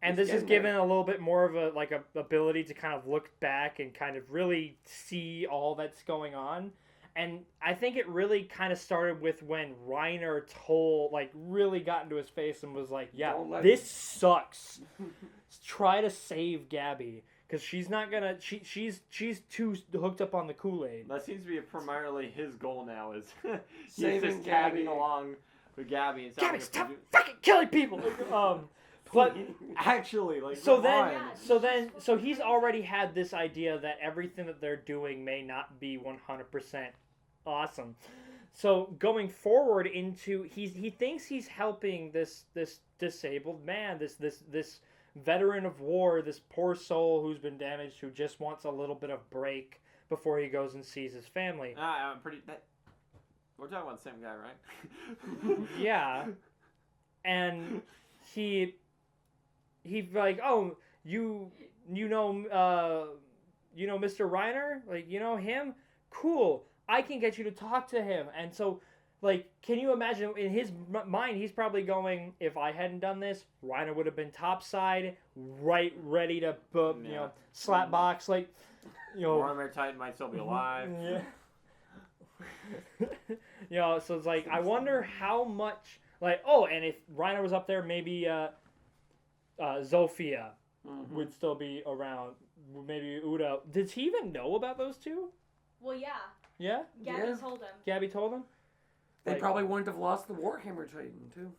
And He's this is getting given a little bit more of a, like, a ability to kind of look back and kind of really see all that's going on. And I think it really kind of started with when Reiner really got into his face and was like, yeah, Don't let this sucks. Try to save Gabi. Because she's not gonna, she's too hooked up on the Kool-Aid. That seems to be primarily his goal now, is he's Saving just tagging Gabi. along with Gabi. And Gabi, stop fucking killing people! But actually, like, so come then, on. so he's already had this idea that everything that they're doing may not be 100% awesome. So going forward into he thinks he's helping this disabled man, this veteran of war, this poor soul who's been damaged, who just wants a little bit of break before he goes and sees his family. We're talking about the same guy, right? Yeah, and he's like, oh, you know Mr. Reiner, like, you know him, cool. I can get you to talk to him. And so, like, can you imagine, in his mind, he's probably going, if I hadn't done this, Reiner would have been topside, right, ready to, slap box, like, Warhammer Titan might still be alive. Yeah. So it's like, I wonder how much, like, oh, and if Reiner was up there, maybe Zofia would still be around. Maybe Udo. Did he even know about those two? Well, yeah. Yeah? Gabi told him. Gabi told him? They probably wouldn't have lost the Warhammer Titan, too.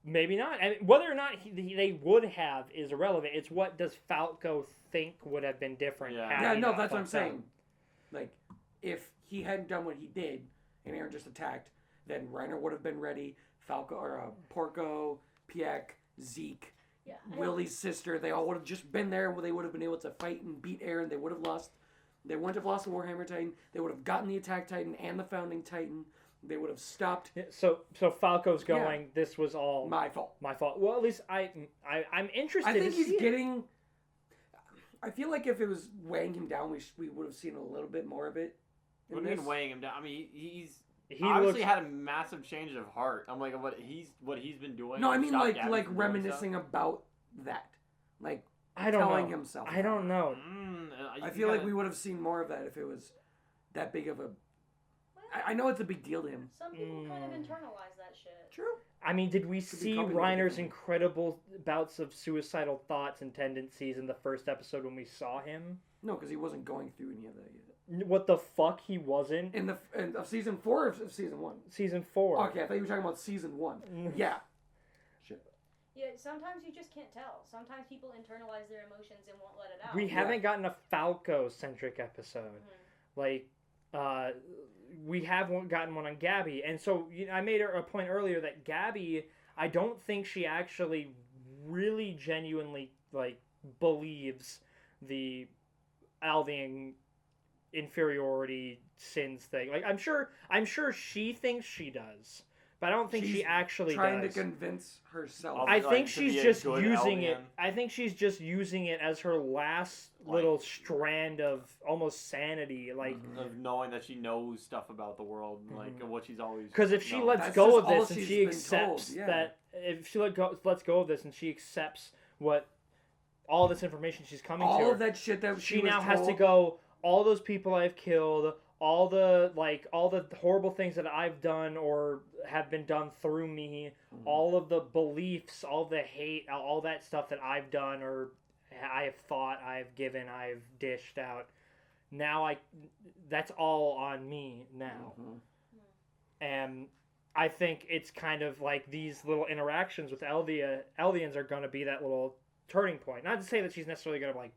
Maybe not. I mean, whether or not they would have is irrelevant. It's what does Falco think would have been different. Yeah, no, that's what I'm saying. Like, if he hadn't done what he did, and Aaron just attacked, then Reiner would have been ready. Falco, or Porco, Pieck, Zeke, Willie's sister, they all would have just been there. They would have been able to fight and beat Aaron. They would have lost. They wouldn't have lost the Warhammer Titan. They would have gotten the Attack Titan and the Founding Titan. They would have stopped. So Falco's going, this was all my fault. My fault. Well, at least I'm interested. I think he's getting. I feel like if it was weighing him down, we would have seen a little bit more of it. What do you mean weighing him down? I mean, he looks, obviously had a massive change of heart. I'm like, what he's been doing. No, I mean like reminiscing about that, like telling himself. I don't know. I feel like we would have seen more of that if it was that big of a. I know it's a big deal to him. Some people kind of internalize that shit. True. I mean, did we see Reiner's incredible bouts of suicidal thoughts and tendencies in the first episode when we saw him? No, because he wasn't going through any of that yet. What the fuck, he wasn't? In season 4 of season 1? Season 4. Okay, I thought you were talking about season 1. Yeah. Shit. Yeah, sometimes you just can't tell. Sometimes people internalize their emotions and won't let it out. We haven't gotten a Falco-centric episode. Like, we have gotten one on Gabi. And so I made a point earlier that Gabi, I don't think she actually really genuinely, like, believes the Aldian inferiority sins thing. Like, I'm sure she thinks she does, but I don't think she actually trying does. To convince herself. I think she's just using it. I think she's just using it as her last little strand of almost sanity, like of knowing that she knows stuff about the world, like what she's always. Because if she lets go of this and she accepts that, if she lets go of this and she accepts what all this information she's coming to, all of that shit that she now has to go. All those people I've killed, all the horrible things that I've done or have been done through me, all of the beliefs, all the hate, all that stuff that I've done or I have thought, I've given, I've dished out. Now that's all on me now. And I think it's kind of like these little interactions with Eldians are going to be that little turning point. Not to say that she's necessarily going to like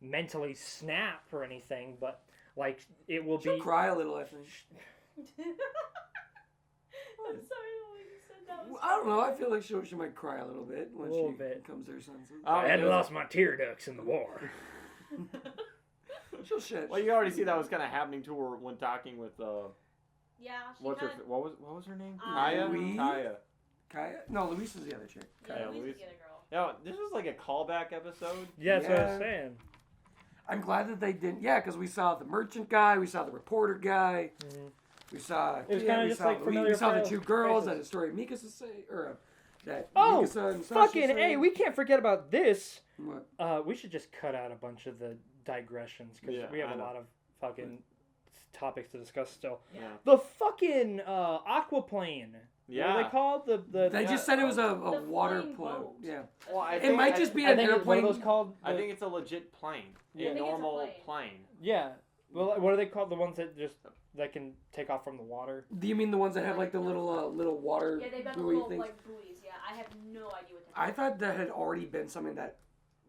mentally snap or anything, but like it will She'll cry a little, I think. I'm sorry when you said that. I don't know. I feel like she might cry a little bit when she comes to her senses. I had lost my tear ducts in the war. She'll shed. Well, you already see that was kind of happening to her when talking with. Yeah. What was her name? Kaya? No, Luis is the other chick. Yeah, Luis is the other girl. Yeah, this was like a callback episode. Yeah, that's what I was saying. I'm glad that they didn't. Yeah, because we saw the merchant guy, we saw the reporter guy, we saw. It was kind of just like familiar. We saw the two girls that the story of Mikasa say, or that. Oh, Mikasa and Sasha fucking say. hey! We can't forget about this. What? We should just cut out a bunch of the digressions because we have a lot of fucking topics to discuss still. Yeah. The fucking aquaplane. Yeah. What are they called? They just said it was a The water flying plane. boat. Yeah. Well, I It think, might just be I an think what are airplane. those called? I think it's a legit plane. Yeah. I A think it's a normal plane. plane. Yeah. Well, what are they called? The ones that can take off from the water? Do you mean the ones that have like the little water Yeah, they've got the buoy little things? like buoys. Yeah, I have no idea what. I thought that had already been something that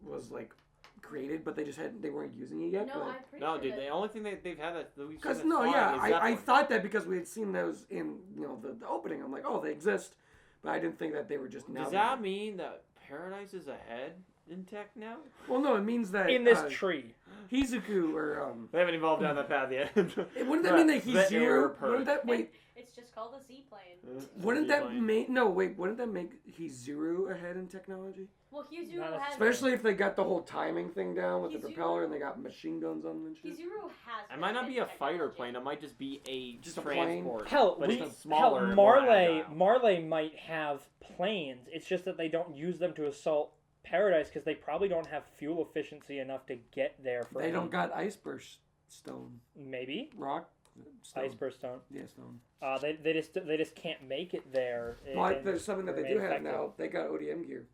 was like created, but they weren't using it yet. No, I'm pretty No, sure dude. that The only thing they've had that we've seen Because that's no, flying yeah, is I Zeppelin. thought that because we had seen those in the opening. I'm like, oh, they exist, but I didn't think that they were just now. Does that mean that Paradise is ahead in tech now? Well, no, it means that In this tree. Hizuku or They haven't evolved down that path yet. wouldn't that mean that That they were Hizuru? Wouldn't that wait? it's just called a seaplane. Wouldn't that make Wouldn't that make Hizuru ahead in technology? Well, Hizuru Not has. Especially if they got the whole timing thing down with the Hizuru- propeller and they got machine guns on them and shit. Hizuru has. It might not be a technology. fighter plane. It might just be a Just a plane. transport. Hell, but we, it's smaller. hell and more Marley agile. might have planes. It's just that they don't use them to assault Paradise because they probably don't have fuel efficiency enough to get there. For They don't got ice burst stone, maybe rock, stone. ice burst stone. Yeah, stone. They just can't make it there. Well, and there's something that they remain do have effective. now. They got ODM gear.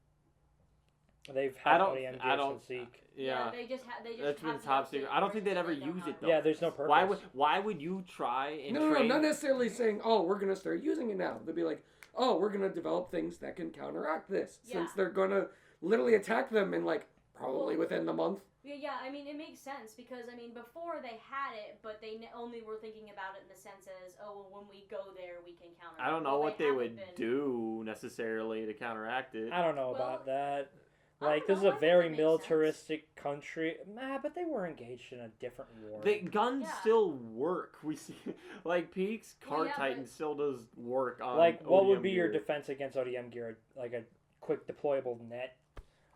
They've I had don't. OEM I gear don't. since Zeke. Yeah. They just have. They just. That's been have top the secret. I don't think they'd ever version, use they it don't though. Yeah, there's no purpose. Why would you try and No, train? not necessarily saying, oh, we're gonna start using it now. They'll be like, oh, we're gonna develop things that can counteract this, since Yeah. they're gonna literally attack them in like probably within the month. Yeah, I mean, it makes sense because, I mean, before they had it, but they only were thinking about it in the sense as, oh, well, when we go there, we can counter it. I don't know Well, what they haven't would been. do necessarily to counteract it. I don't know Well, about that. I Like, don't this is know, a I think very that makes militaristic country. But they were engaged in a different war. The guns Yeah. still work. We see, like Peaks Well, Card yeah, Titan but- still does work on. Like, what would ODM be your gear. defense against ODM gear? Like a quick deployable net,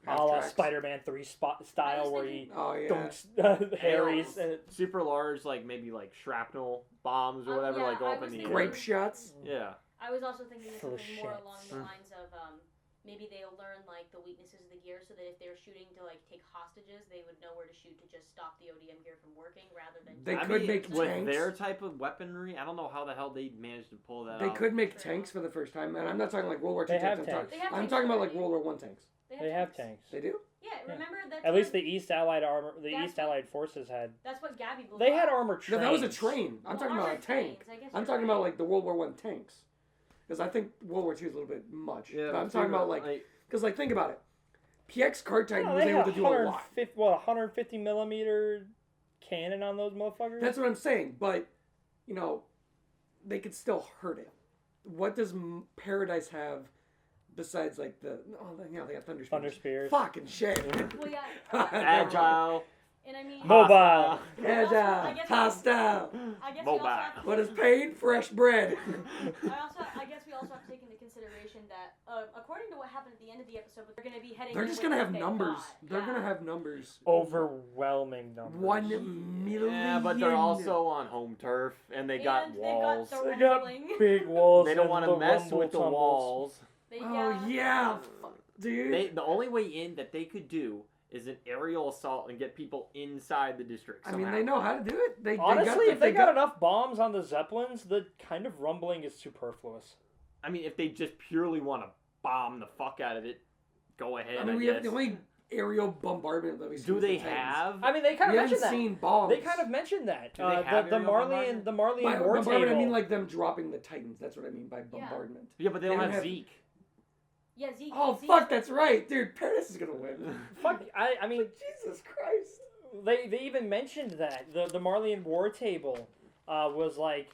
a Half la tracks. Spider-Man 3 style, where he Oh yeah. dunks Harry's. Super large, like maybe like shrapnel bombs or whatever, Yeah, like go I up in was the thinking- air. Grape shots. Yeah. I was also thinking of Full of something more shits. along the lines of maybe they'll learn like the weaknesses of the gear, so that if they're shooting to like take hostages, they would know where to shoot to just stop the ODM gear from working, rather than. They I could mean, make with tanks. their type of weaponry. I don't know how the hell they managed to pull that They off. could make tanks for the first time, and I'm not talking like World War II They tanks. have I'm, tanks. They have I'm tanks talking about like already. World War One tanks. They have tanks. They do. Yeah, remember that. At least time- the East Allied armor, the That's East what- Allied forces had. That's what Gabi blew They up. had armor No, trains. that was a train. I'm Well, talking about a armored tank. trains, I guess I'm you're talking right. about like the World War One tanks, because I think World War II is a little bit much. Yeah, but I'm talking about like, because like think about it. PX Card Titan was they able had to do a lot. 150 millimeter cannon on those motherfuckers. That's what I'm saying. But they could still hurt it. What does Paradise have besides like the? Oh, they got Thunder Spears. Thunder Spears. Fucking shit. Well, yeah, Agile. and I mean. Mobile. Agile. Hostile. I guess Mobile. we also have to What is paid? Fresh bread. I guess we also have to take into consideration that, according to what happened at the end of the episode, they're going to be heading. They're in just with gonna what have they numbers. thought. They're Yeah. gonna have numbers. Overwhelming numbers. 1 million. Yeah, but they're also on home turf and they got And walls. They got the They got rumbling. big walls. They don't and want the to mess rumble with the tumbles. walls. Oh yeah, dude. The only way in that they could do is an aerial assault and get people inside the district. I mean, somehow. they know how to do it. Honestly, if they got enough bombs on the Zeppelins, the kind of rumbling is superfluous. I mean, if they just purely want to bomb the fuck out of it, go ahead. I mean, we guess. have the only aerial bombardment that we see. Do with they the Titans. have? I mean, they kind We of haven't mentioned that. seen bombs. They kind of mentioned that. Do they have the aerial Marley bombardment? War bombardment, table. I mean like them dropping the Titans. That's what I mean by bombardment. Yeah, but they don't They have have- Zeke. Yeah, Zeke. Oh Zeke- fuck, that's right, dude. Paradise is gonna win. Fuck, I mean, Jesus Christ. they even mentioned that the Marleyan War table was like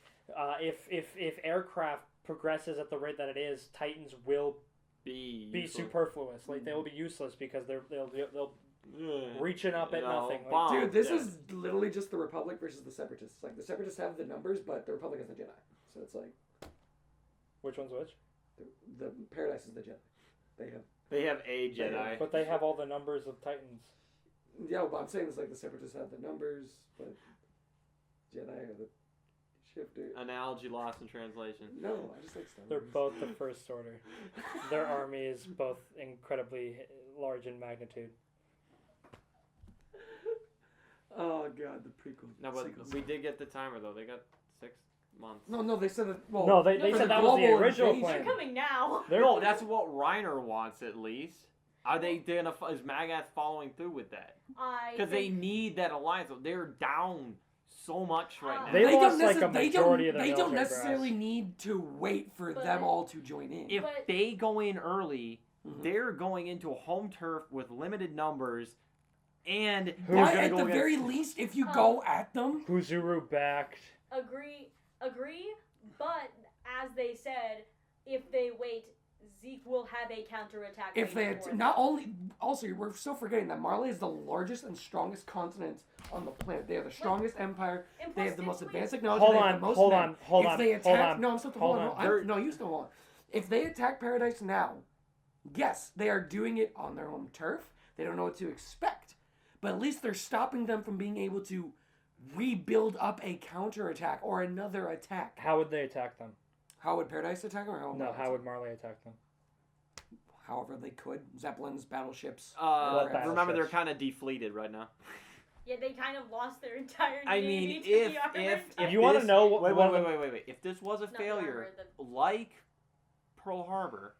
if aircraft progresses at the rate that it is, Titans will be useless. superfluous. Like they will be useless because they'll Yeah. reaching up at You know, nothing. Like, bomb. Dude, this yeah. is literally just the Republic versus the Separatists. Like the Separatists have the numbers, but the Republic has the Jedi. So it's like which one's which? the Paradise is the Jedi. They have a Jedi. But they have all the numbers of Titans. Yeah, but I'm saying it's like the Separatists have the numbers, but Jedi are the shifter. Analogy lost in translation. No, I just like Star They're Wars. both the First Order. Their army is both incredibly large in magnitude. Oh god, the prequel. No, but sequels. we did get the timer though. They got 6 months. No, they said that. Well, No, they for said the that was the global original invasion. They're plan. coming now. No, that's what Reiner wants at least. Are they gonna? Is Magath following through with that? Because they need that alliance. They're down so much right now. They lost don't like a majority of their They don't military necessarily brass. need to wait for But- them all to join in. If But- they go in early, Mhm. they're going into a home turf with limited numbers, and Who's they're But gonna at go the against- very least, if you go at them, Huzuru backed. Agree, but as they said, if they wait, Zeke will have a counterattack. if they not only also we're still forgetting that Marley is the largest and strongest continent on the planet. They are the strongest empire. They have the most advanced technology. Hold they have on, the most hold men. on, hold if on, they hold attack, on, no, I'm still hold hold on. on. No, you still hold on. If they attack Paradise now, yes, they are doing it on their own turf. They don't know what to expect, but at least they're stopping them from being able to rebuild up a counterattack or another attack. How would they attack them? How would Paradise attack them? Or how would No, Marley how would Marley attack them? however they could. Zeppelins, battleships. What aircraft. remember they're battleships? kind of defleted right now. Yeah, they kind of lost their entire I navy mean, to if the armored type. You wanna this- know what- Wait, one wait, of wait, wait, wait. If this was a Not the failure, armor, like Pearl Harbor,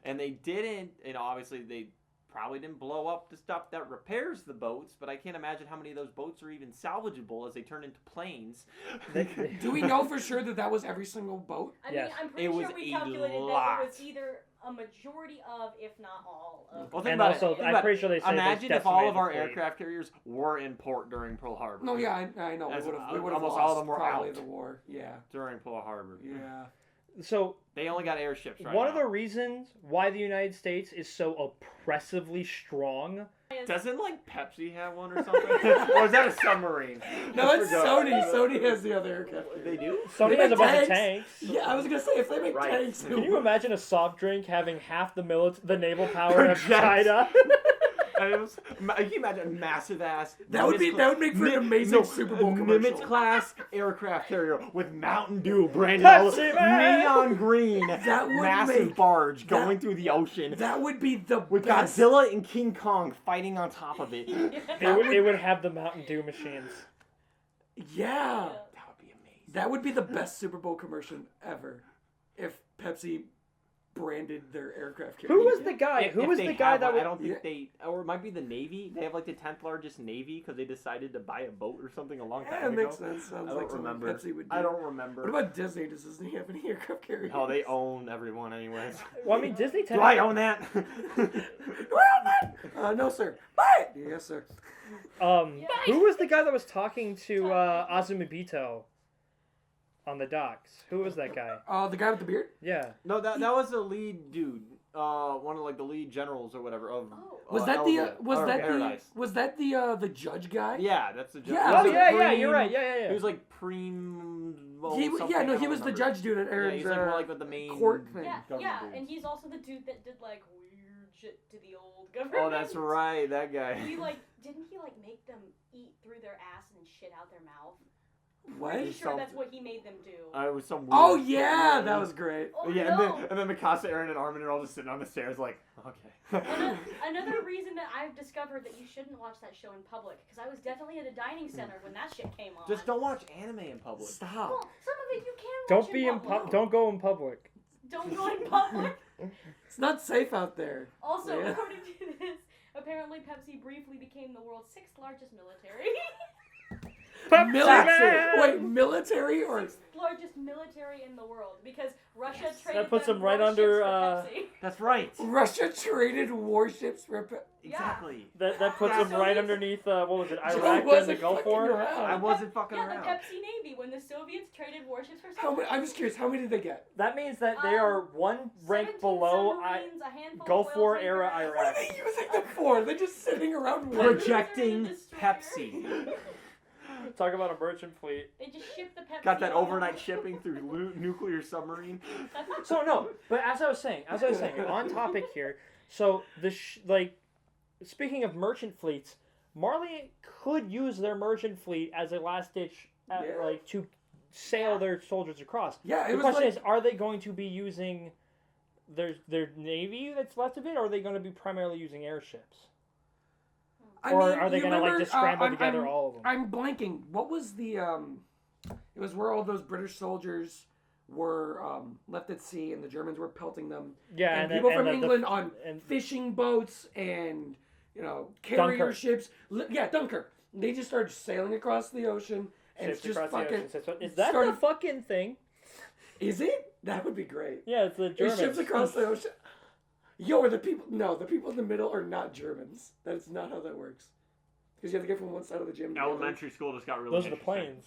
and they didn't, obviously they probably didn't blow up the stuff that repairs the boats, but I can't imagine how many of those boats are even salvageable as they turn into planes. Do we know for sure that that was every single boat? I Yes. mean, I'm pretty It was sure we a calculated that it lot. was either a majority of, if not all of. Well, think And about also, it. Think I'm about pretty it. sure they said Imagine they if all of decimated our the fleet. aircraft carriers were in port during Pearl Harbor. No, yeah, I know. As We would have almost lost all of them were probably out. the war. Yeah, During Pearl Harbor. yeah. So They only got airships right one now. of the reasons why the United States is so oppressively strong. Doesn't like Pepsi have one or something? Or is that a submarine? No, I it's forgot. Sony. Sony has the other aircraft. They do? Sony They has a make bunch of tanks. tanks. Yeah, I was gonna say if they make Right. tanks, Can you imagine a soft drink having half the naval power of Project. China? And it was, can you imagine a massive ass? That would make for an amazing Super Bowl commercial. Nimitz class aircraft carrier with Mountain Dew branded all Pepsi Man! neon green, That would massive make- barge that- going through the ocean That would be the with best. Godzilla and King Kong fighting on top of it. it would have the Mountain Dew machines. Yeah, That would be amazing. that would be the best Super Bowl commercial ever. If Pepsi branded their aircraft carrier. Who was the guy? If Who was they the guy have that one, was? I don't think they, or it might be the Navy. They have like the 10th largest Navy because they decided to buy a boat or something a long Yeah, time it ago. makes sense. Sounds I like don't something remember. Pepsi would do. I don't remember. What about Disney? Does Disney have any aircraft carriers? Oh, they own everyone anyways. Well, I mean, Disney. Do I own that? Do I own that? No, sir. Buy it. Yes, sir. Who was the guy that was talking to Azumabito on the docks? Who was that guy? The guy with the beard. Yeah. No, that was the lead dude. One of like the lead generals or whatever of. Was that the Paradise. was that the judge guy? Yeah, that's the judge. Yeah. He Oh was yeah, a yeah. You're preem- right. Yeah, yeah, yeah. He was like preem. He something, yeah no I he don't was the remember. judge dude at Yeah, Aaron's he's like more like with the main court thing. Yeah, government yeah, dudes. and he's also the dude that did like weird shit to the old government. Oh, that's right, that guy. He didn't he make them eat through their ass and then shit out their mouth? What? Pretty sure Some- that's what he made them do. It was some. Weird, Oh yeah, that was great. Oh Yeah, no! and then Mikasa, Aaron, and Armin are all just sitting on the stairs like, okay. Another reason that I've discovered that you shouldn't watch that show in public, because I was definitely at a dining center when that shit came on. Just don't watch anime in public. Stop. Well, some of it you can watch Don't be in public. don't go in public. Don't go in public. It's not safe out there. Also, Yeah. according to this, apparently Pepsi briefly became the world's 6th largest military. Wait, military or Sixth largest military in the world, because Russia traded That puts them them right warships under, for Pepsi. That's right. Russia traded warships for Exactly. That puts Yeah, them so right he's- underneath what was it? Joe Iraq and the wasn't Gulf fucking War. around. I wasn't fucking Yeah, around. the Pepsi Navy, when the Soviets traded warships for How many, submarines. I'm just curious, how many did they get? That means that they are one rank 17 below submarines, a handful Gulf of War oil era tankers. What are Iraq. they using them for? They're just sitting around waiting. Projecting Destroyer. Pepsi. Talk about a merchant fleet. They just shipped the Pepsi. Got that on. overnight shipping through nuclear submarine. So no, but as I was saying, on topic here. So speaking of merchant fleets, Marley could use their merchant fleet as a last ditch, Yeah. to sail their soldiers across. Yeah, it The was question like is, are they going to be using their navy that's left of it, or are they going to be primarily using airships? Or are they you gonna like remember, just scramble I'm- together I'm- all of them? I'm blanking. What was the It was where all those British soldiers were left at sea, and the Germans were pelting them. Yeah, and and people then- from and the- England on and- fishing boats and carrier Dunkirk. ships. Yeah, Dunkirk. They just started sailing across the ocean, and Ships it's just across the fucking. ocean. So is that started- the fucking thing? Is it? That would be great. Yeah, it's the It Germans. ships across the ocean. Yo, are the people? No, the people in the middle are not Germans. That's not how that works. Because you have to get from one side of the gym to the other. Elementary school just got really. Those are the interesting. planes.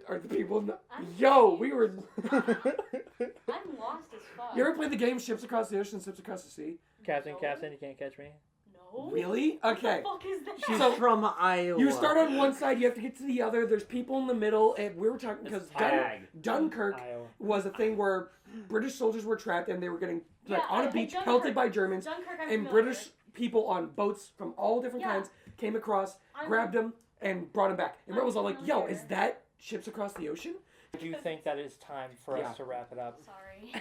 Are the people in the... I'm Yo, we were... I'm lost as fuck. You ever played the game Ships Across the Ocean, Ships Across the Sea? Captain, No. Captain, you can't catch me. No. Really? Okay. What the fuck is that? She's So, from Iowa. You start on one side, you have to get to the other. There's people in the middle, and we were talking because tag. Dunkirk Iowa. was a thing where British soldiers were trapped and they were getting Yeah, on a I- beach Dunkirk- pelted by Germans, Dunkirk, I'm and familiar. British people on boats from all different Yeah. kinds came across, I'm- grabbed them, and brought them back. And Brett was all like, "Yo, familiar. is that Ships Across the Ocean?" Do you think that it's time for Yeah. us to wrap it up? Sorry.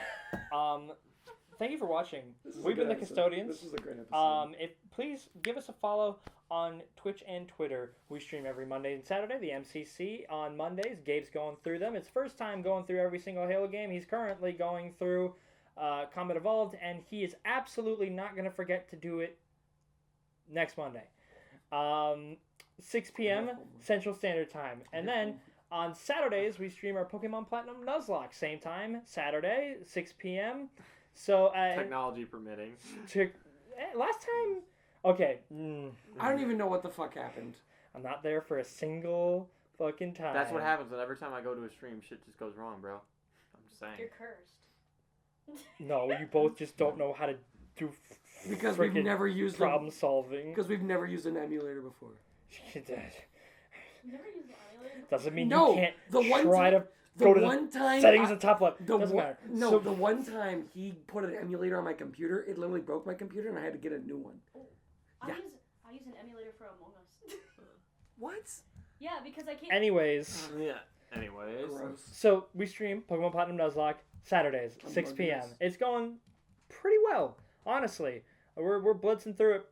Thank you for watching. This is a We've been good the episode. Custodians. This is a great episode. If please give us a follow on Twitch and Twitter. We stream every Monday and Saturday. The MCC on Mondays. Gabe's going through them. It's first time going through every single Halo game. He's currently going through Combat Evolved, and he is absolutely not going to forget to do it next Monday. 6 p.m. Central Standard Time. And then on Saturdays, we stream our Pokemon Platinum Nuzlocke. Same time, Saturday, 6 p.m. So, Technology permitting. last time, okay. I don't even know what the fuck happened. I'm not there for a single fucking time. That's what happens. And every time I go to a stream, shit just goes wrong, bro. I'm just saying. You're cursed. No, you both just don't know how to do Because we've frickin' never used problem solving. Because we've never used an emulator before. You never used the emulator? Doesn't mean No, you can't the one try ti- to The go to one the time settings I- at the top left. The Doesn't one, matter. no, So- the one time he put an emulator on my computer, it literally broke my computer, and I had to get a new one. Yeah. I use an emulator for Among Us. What? Yeah, because I can't. Anyways, Yeah. Anyways. Gross. so we stream Pokemon Platinum Nuzlocke Saturdays, I'm 6 p.m. bugging. It's going pretty well, honestly. We're blitzing through it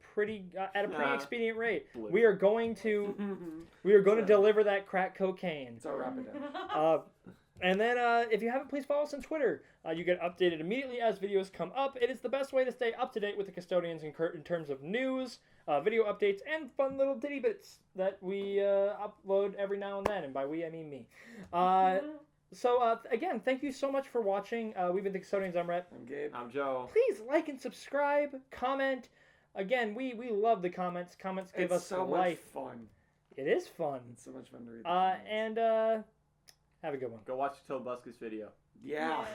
at a pretty Yeah. expedient rate. Blitz. We are going to Sorry. deliver that crack cocaine. So wrap it down. And then, if you haven't, please follow us on Twitter. You get updated immediately as videos come up. It is the best way to stay up to date with the Custodians in terms of news, video updates, and fun little ditty bits that we upload every now and then. And by we, I mean me. So, again, thank you so much for watching. We've been the Custodians. I'm Rhett. I'm Gabe. I'm Joe. Please like and subscribe, comment. Again, we love the comments. Comments give It's us so life. much fun. It is fun. It's so much fun to read. the comments. And have a good one. Go watch the Tobuscus video. Yeah. Yes.